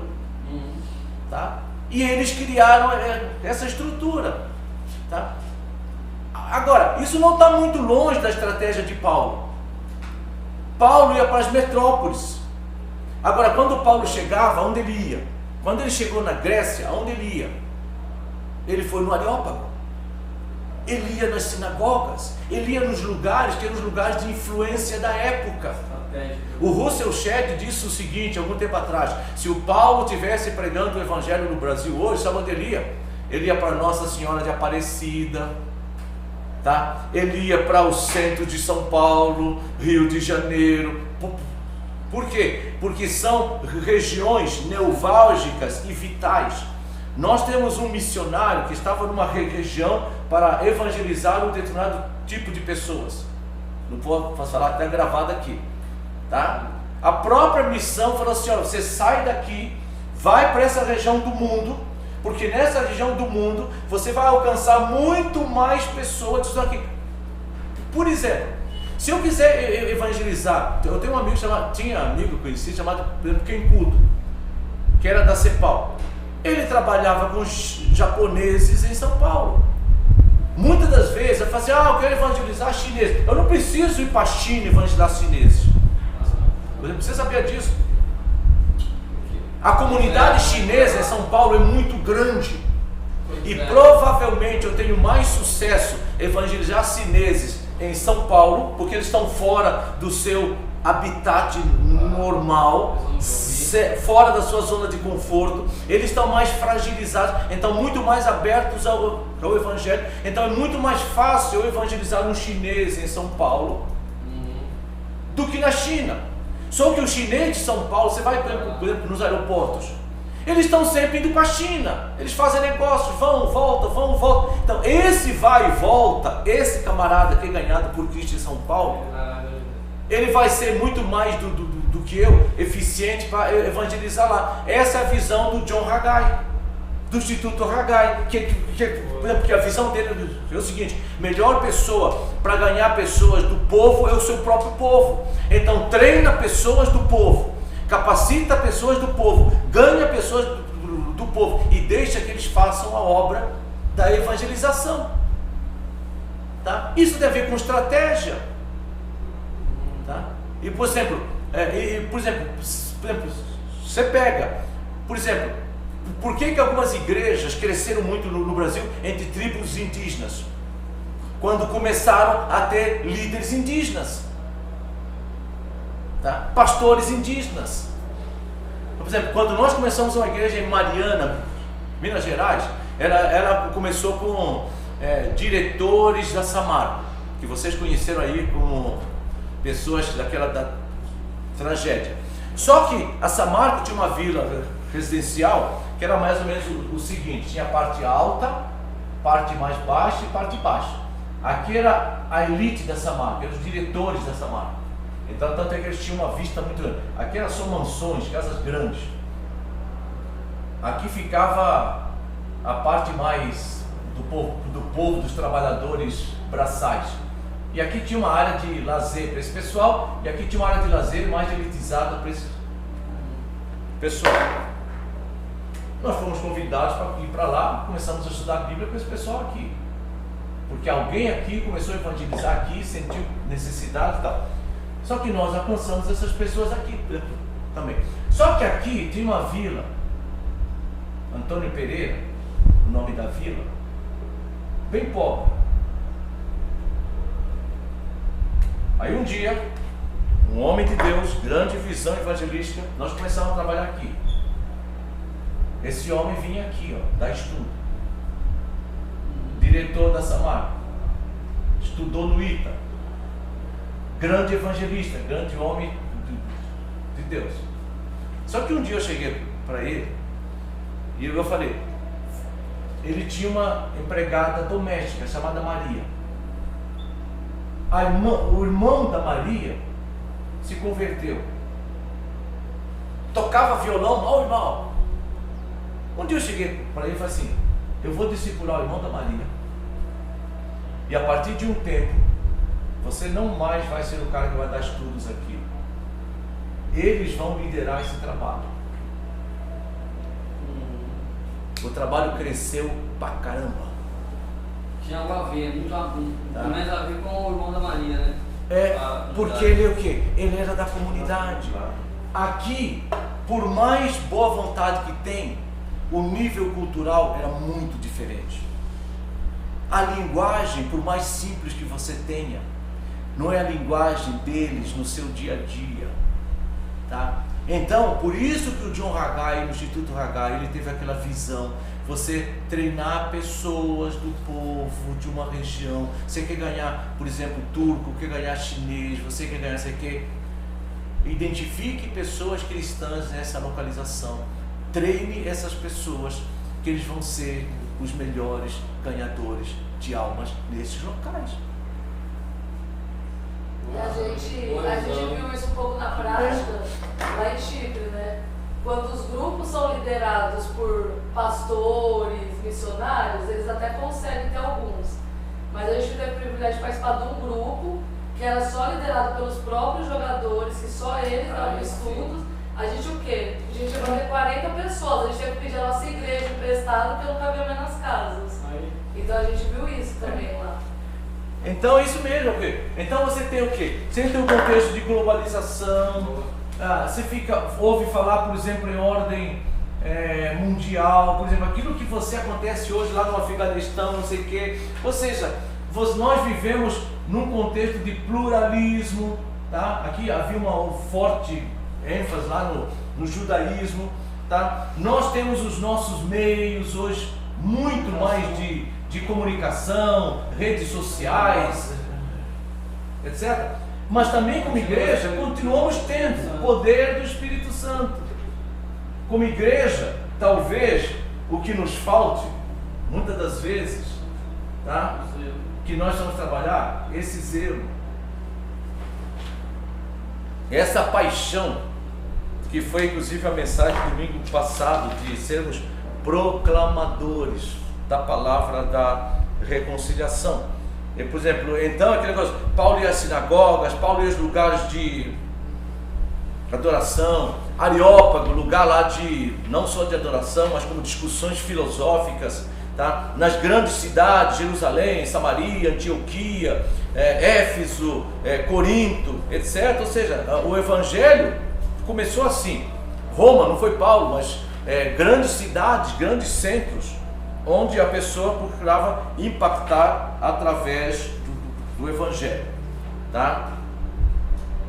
Tá? E eles criaram essa estrutura. Tá? Agora, isso não está muito longe da estratégia de Paulo. Paulo ia para as metrópoles. Agora, quando Paulo chegava, onde ele ia? Quando ele chegou na Grécia, onde ele ia? Ele foi no Areópago. Ele ia nas sinagogas. Ele ia nos lugares que eram os lugares de influência da época. O Russell Shedd disse o seguinte, algum tempo atrás, se o Paulo estivesse pregando o evangelho no Brasil hoje, sabe onde ele ia? Ele ia para Nossa Senhora de Aparecida, tá? Ele ia para o centro de São Paulo, Rio de Janeiro. Por quê? Porque são regiões neurálgicas e vitais. Nós temos um missionário que estava numa região para evangelizar um determinado tipo de pessoas. Não posso falar, está gravado aqui, tá? A própria missão falou assim, olha, você sai daqui, vai para essa região do mundo, porque nessa região do mundo você vai alcançar muito mais pessoas disso aqui. Por exemplo, se eu quiser evangelizar, eu tenho um amigo tinha um amigo conhecido chamado Kenkudo, que era da CEPAL. Ele trabalhava com os japoneses em São Paulo. Muitas das vezes eu falo assim, eu quero evangelizar chineses. Eu não preciso ir para a China evangelizar chineses. Você precisa saber disso. A comunidade chinesa em São Paulo é muito grande. E provavelmente eu tenho mais sucesso evangelizar chineses em São Paulo, porque eles estão fora do seu habitat normal, fora da sua zona de conforto, eles estão mais fragilizados, então muito mais abertos ao evangelho. Então é muito mais fácil eu evangelizar um chinês em São Paulo do que na China. Só que os chineses de São Paulo, você vai por exemplo nos aeroportos, eles estão sempre indo para a China, eles fazem negócios, vão, volta. Então esse vai e volta, esse camarada que é ganhado por Cristo em São Paulo, ele vai ser muito mais do que eu, eficiente para evangelizar lá. Essa é a visão do John Haggai, do Instituto Haggai, porque a visão dele é o seguinte: melhor pessoa para ganhar pessoas do povo é o seu próprio povo. Então treina pessoas do povo, capacita pessoas do povo, ganha pessoas do povo e deixa que eles façam a obra da evangelização. Tá? Isso tem a ver com estratégia. Tá? E por exemplo, você pega, por exemplo, por que algumas igrejas cresceram muito no Brasil entre tribos indígenas? Quando começaram a ter líderes indígenas. tá? Pastores indígenas. Por exemplo, quando nós começamos uma igreja em Mariana, Minas Gerais, ela começou com diretores da Samarco, que vocês conheceram aí como pessoas da tragédia. Só que a Samarco tinha uma vila residencial que era mais ou menos o seguinte: tinha a parte alta, parte mais baixa e parte baixa. Aqui era a elite da Samarco, eram os diretores da Samarco. Então, tanto é que eles tinham uma vista muito grande. Aqui eram só mansões, casas grandes. Aqui ficava a parte mais do povo, dos trabalhadores braçais. E aqui tinha uma área de lazer para esse pessoal, e aqui tinha uma área de lazer mais elitizada para esse pessoal. Nós fomos convidados para ir para lá, começamos a estudar a Bíblia com esse pessoal aqui. Porque alguém aqui começou a evangelizar aqui, sentiu necessidade e tal. Só que nós alcançamos essas pessoas aqui também. Só que aqui tinha uma vila, Antônio Pereira, o nome da vila, bem pobre. Aí um dia, um homem de Deus, grande visão evangelística, nós começamos a trabalhar aqui. Esse homem vinha aqui, ó, dar estudo. Diretor da Samarco, estudou no ITA, grande evangelista, grande homem de Deus. Só que um dia eu cheguei para ele e eu falei, ele tinha uma empregada doméstica chamada Maria. O irmão da Maria se converteu, tocava violão mal e mal. Um dia eu cheguei para ele e falei assim: eu vou discipular o irmão da Maria, e a partir de um tempo você não mais vai ser o cara que vai dar estudos aqui, eles vão liderar esse trabalho. O trabalho cresceu pra caramba. Tinha algo a ver, muito mais a ver com o irmão da Maria, né? Porque ele é o quê? Ele era da comunidade. Aqui, por mais boa vontade que tem, o nível cultural era muito diferente. A linguagem, por mais simples que você tenha, não é a linguagem deles no seu dia a dia, tá? Então, por isso que o John Haggai, no Instituto Haggai, ele teve aquela visão: você treinar pessoas do povo de uma região. Você quer ganhar, por exemplo, turco, quer ganhar chinês, você quer ganhar sei o quê. Identifique pessoas cristãs nessa localização. Treine essas pessoas, que eles vão ser os melhores ganhadores de almas nesses locais. E a gente viu isso um pouco na prática, lá em Chipre, né? Quando os grupos são liderados por pastores, missionários, eles até conseguem ter alguns. Mas a gente teve o privilégio de participar de um grupo que era só liderado pelos próprios jogadores, que só eles davam estudos. A gente o quê? A gente ia ter 40 pessoas, a gente tinha que pedir a nossa igreja emprestada porque não cabia mais nas casas. Então a gente viu isso também lá. Então é isso mesmo, okay? Então você tem o quê? Você tem um contexto de globalização, você ouve falar, por exemplo, em ordem mundial, por exemplo, aquilo que acontece hoje lá no Afeganistão, não sei o quê. Ou seja, nós vivemos num contexto de pluralismo, tá? Aqui havia uma forte ênfase lá no judaísmo, tá? Nós temos os nossos meios hoje muito mais de comunicação, redes sociais, etc. Mas também como igreja continuamos tendo o poder do Espírito Santo. Como igreja, talvez o que nos falte, muitas das vezes, tá? Que nós vamos trabalhar, esse zelo, essa paixão, que foi inclusive a mensagem do domingo passado, de sermos proclamadores da palavra da reconciliação. E, por exemplo, então aquele negócio, Paulo ia às sinagogas, Paulo ia aos lugares de adoração, Areópago, lugar lá de não só de adoração, mas como discussões filosóficas, tá? Nas grandes cidades, Jerusalém, Samaria, Antioquia, Éfeso, Corinto, etc. Ou seja, o evangelho começou assim. Roma, não foi Paulo, mas grandes cidades, grandes centros, onde a pessoa procurava impactar através do evangelho, tá?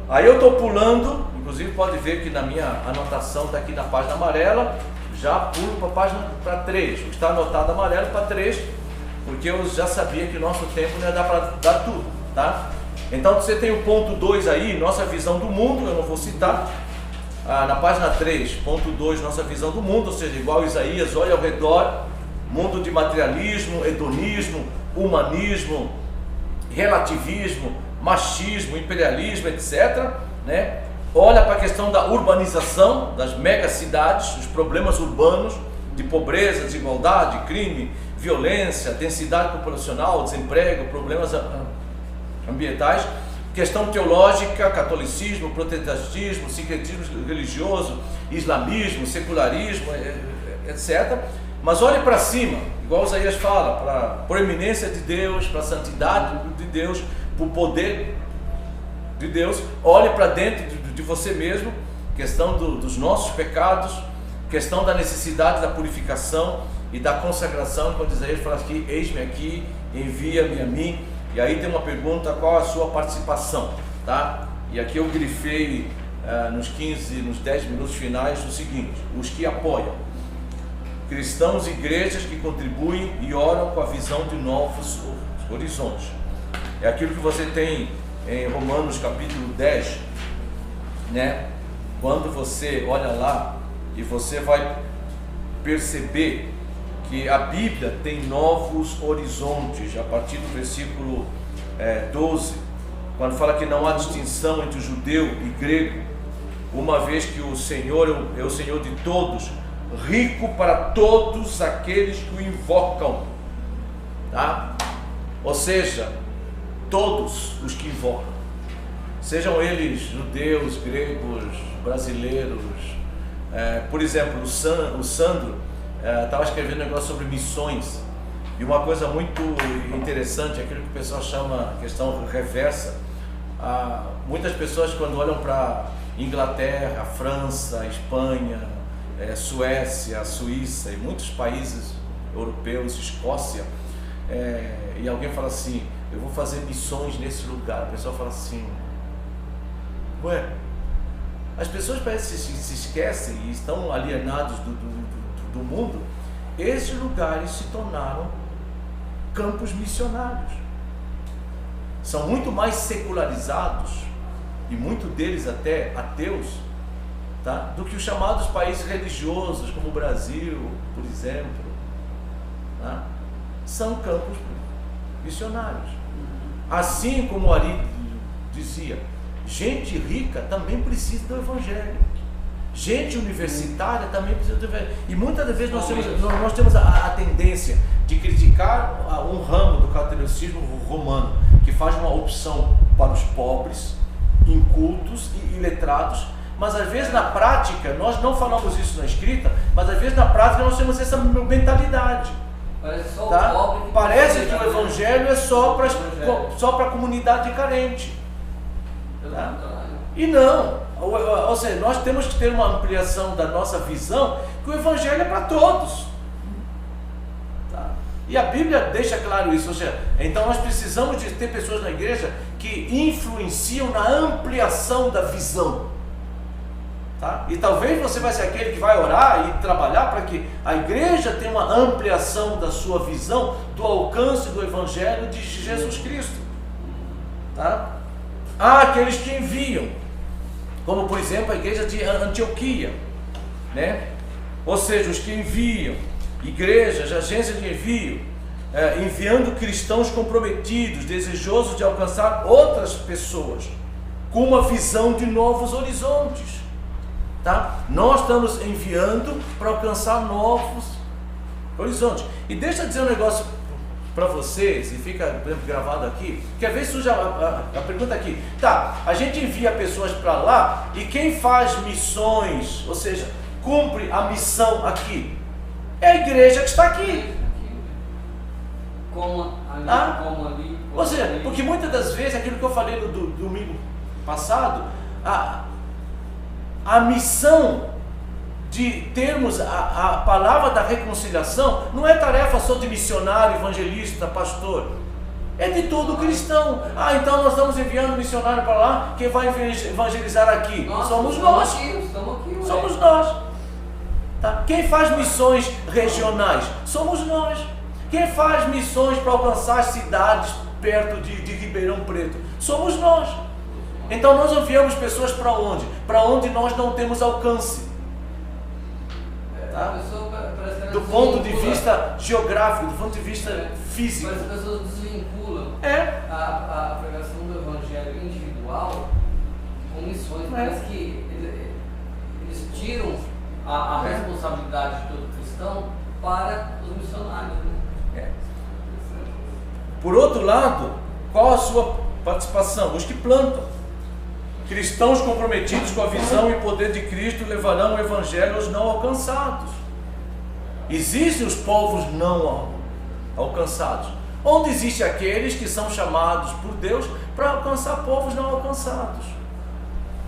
Aí eu estou pulando, inclusive pode ver que na minha anotação está aqui na página amarela, já pulo para a página para 3, o que está anotado amarelo para 3, porque eu já sabia que o nosso tempo não ia dar para dar tudo, tá? Então você tem o ponto 2 aí, nossa visão do mundo, eu não vou citar, na página 3, ponto 2, nossa visão do mundo, ou seja, igual Isaías, olha ao redor, mundo de materialismo, hedonismo, humanismo, relativismo, machismo, imperialismo, etc., né? Olha para a questão da urbanização das megacidades, os problemas urbanos de pobreza, desigualdade, crime, violência, densidade populacional, desemprego, problemas ambientais, questão teológica, catolicismo, protestantismo, sincretismo religioso, islamismo, secularismo, etc. Mas olhe para cima, igual Isaías fala, para a proeminência de Deus, para a santidade de Deus, para o poder de Deus. Olhe para dentro de você mesmo, questão dos nossos pecados, questão da necessidade da purificação e da consagração. Quando Isaías fala aqui, eis-me aqui, envia-me a mim. E aí tem uma pergunta, qual a sua participação, tá? E aqui eu grifei nos 10 minutos finais o seguinte: os que apoiam, cristãos e igrejas que contribuem e oram com a visão de novos horizontes. É aquilo que você tem em Romanos capítulo 10, né? Quando você olha lá e você vai perceber que a Bíblia tem novos horizontes, a partir do versículo 12, quando fala que não há distinção entre judeu e grego, uma vez que o Senhor é o Senhor de todos, rico para todos aqueles que o invocam, tá? Ou seja, todos os que invocam, sejam eles judeus, gregos, brasileiros. Por exemplo, o Sandro estava escrevendo um negócio sobre missões, e uma coisa muito interessante, aquilo que o pessoal chama questão reversa. Muitas pessoas, quando olham para Inglaterra, França, Espanha, Suécia, Suíça e muitos países europeus, Escócia, e alguém fala assim, eu vou fazer missões nesse lugar, a pessoa fala assim, ué, as pessoas parecem que se esquecem e estão alienados do mundo. Esses lugares se tornaram campos missionários, são muito mais secularizados e muito deles até ateus, tá? Do que os chamados países religiosos como o Brasil, por exemplo, tá? São campos missionários. Assim como o Ari dizia, gente rica também precisa do Evangelho, gente universitária também precisa do Evangelho. E muitas das vezes nós temos a tendência de criticar um ramo do catolicismo romano, que faz uma opção para os pobres, incultos e iletrados, mas às vezes na prática, nós não falamos isso na escrita, mas às vezes na prática nós temos essa mentalidade. Parece só tá? o pobre Parece que o Evangelho é só para a comunidade carente. Tá? E não, ou seja, nós temos que ter uma ampliação da nossa visão, que o Evangelho é para todos. Tá? E a Bíblia deixa claro isso, ou seja, então nós precisamos de ter pessoas na igreja que influenciam na ampliação da visão. Tá? E talvez você vai ser aquele que vai orar e trabalhar para que a igreja tenha uma ampliação da sua visão do alcance do Evangelho de Jesus Cristo. Tá? Há aqueles que enviam, como por exemplo a igreja de Antioquia, né? Ou seja, os que enviam, igrejas, agências de envio, enviando cristãos comprometidos, desejosos de alcançar outras pessoas, com uma visão de novos horizontes. Tá? Nós estamos enviando para alcançar novos horizontes. E deixa eu dizer um negócio para vocês, e fica, por exemplo, gravado aqui, que às vezes surge a pergunta aqui, tá, a gente envia pessoas para lá, e quem faz missões, ou seja, cumpre a missão aqui, é a igreja que está aqui. Como ali, como ali. Ou seja, porque muitas das vezes, aquilo que eu falei no domingo passado, a missão de termos a palavra da reconciliação não é tarefa só de missionário, evangelista, pastor. É de todo cristão. Ah, então nós estamos enviando missionário para lá, quem vai evangelizar aqui? Somos nós. Somos nós. Tá? Quem faz missões regionais? Somos nós. Quem faz missões para alcançar as cidades perto de Ribeirão Preto? Somos nós. Então nós enviamos pessoas para onde? Para onde nós não temos alcance. Tá? Do ponto de vista geográfico, do ponto de vista físico. Mas as pessoas desvinculam a pregação do evangelho individual com missões. Parece que eles tiram a responsabilidade de todo cristão para os missionários. Né? Por outro lado, qual a sua participação? Os que plantam. Cristãos comprometidos com a visão e poder de Cristo levarão o evangelho aos não alcançados. Existem os povos não alcançados. Onde existem aqueles que são chamados por Deus para alcançar povos não alcançados.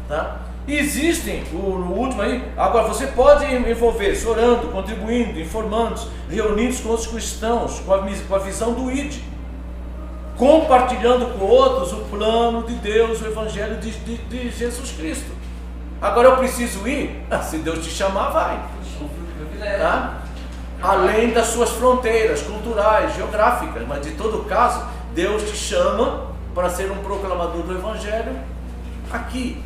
Tá? E existem, o último aí, agora você pode envolver-se orando, contribuindo, informando, reunindo-se com outros cristãos, com a visão do ID, compartilhando com outros o plano de Deus, o evangelho de Jesus Cristo. Agora eu preciso ir? Se Deus te chamar, vai. Tá? Além das suas fronteiras culturais, geográficas, mas de todo caso, Deus te chama para ser um proclamador do evangelho aqui,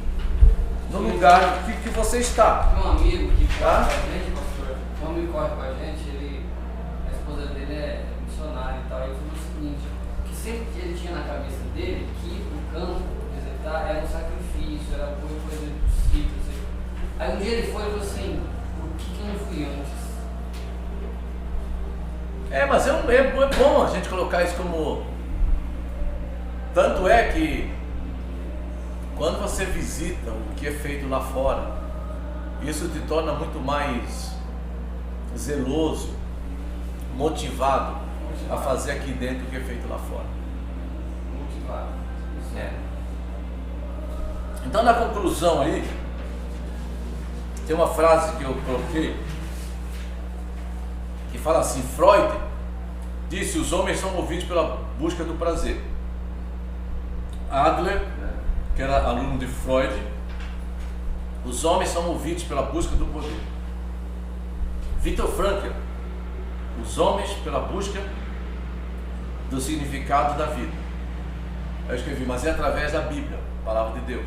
no lugar que você está. Um amigo que corre com a gente, pastor, um amigo que corre com a gente, a esposa dele é missionária e tal, e ele falou o seguinte, que sempre que ele tinha na cabeça dele que o campo de executar era um sacrifício, era alguma coisa simples. Aí um dia ele foi e falou assim, por que eu não fui antes? Mas é bom a gente colocar isso como... Tanto é que quando você visita o que é feito lá fora, isso te torna muito mais zeloso, motivado a fazer aqui dentro o que é feito lá fora. Motivado. Então, na conclusão aí, tem uma frase que eu coloquei que fala assim: Freud disse: os homens são movidos pela busca do prazer. Adler, que era aluno de Freud, os homens são movidos pela busca do poder. Viktor Frankl, os homens pela busca do significado da vida. Eu escrevi, mas é através da Bíblia, a palavra de Deus,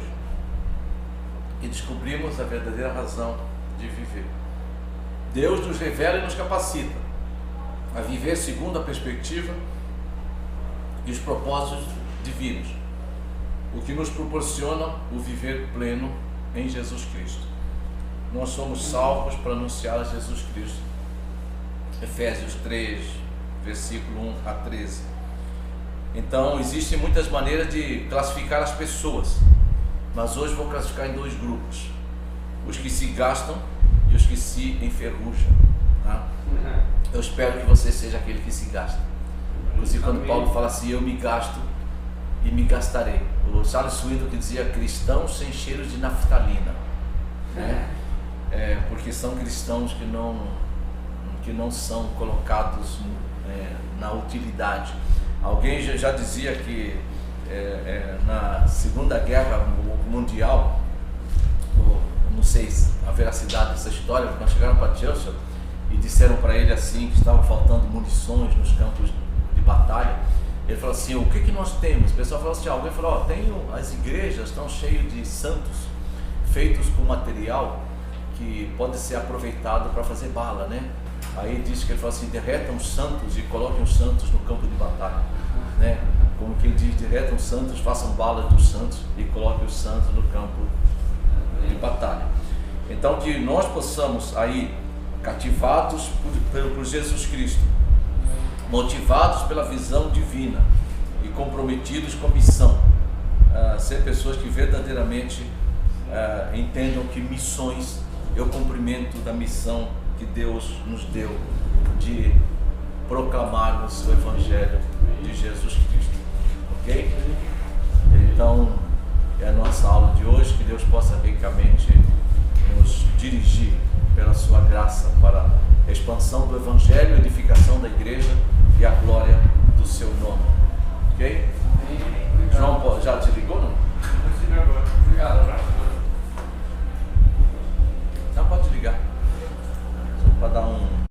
que descobrimos a verdadeira razão de viver. Deus nos revela e nos capacita a viver segundo a perspectiva e os propósitos divinos, o que nos proporciona o viver pleno em Jesus Cristo. Nós somos salvos para anunciar a Jesus Cristo. Efésios 3, versículo 1 a 13. Então, existem muitas maneiras de classificar as pessoas, mas hoje vou classificar em dois grupos: os que se gastam e os que se enferrujam. Tá? Eu espero que você seja aquele que se gasta. Inclusive, quando Paulo fala assim, eu me gasto e me gastarei. O Charles Swindoll que dizia: cristãos sem cheiro de naftalina, né? Porque são cristãos que não são colocados na utilidade. Alguém já dizia que na Segunda Guerra Mundial, não sei a veracidade dessa história, quando chegaram para Churchill e disseram para ele assim, que estava faltando munições nos campos de batalha, ele falou assim: o que nós temos? O pessoal falou assim, alguém falou, as igrejas estão cheias de santos feitos com material que pode ser aproveitado para fazer bala, né? Aí disse que ele falou assim: derretam os santos e coloquem os santos no campo de batalha, né? Como quem diz, derretam os santos, façam balas dos santos e coloquem os santos no campo de batalha. Então, que nós possamos aí, cativados por Jesus Cristo, motivados pela visão divina e comprometidos com a missão, ser pessoas que verdadeiramente entendam que missões é o cumprimento da missão que Deus nos deu de proclamarmos o Evangelho de Jesus Cristo. Ok? Então, é a nossa aula de hoje. Que Deus possa ricamente nos dirigir pela sua graça para a expansão do Evangelho, edificação da igreja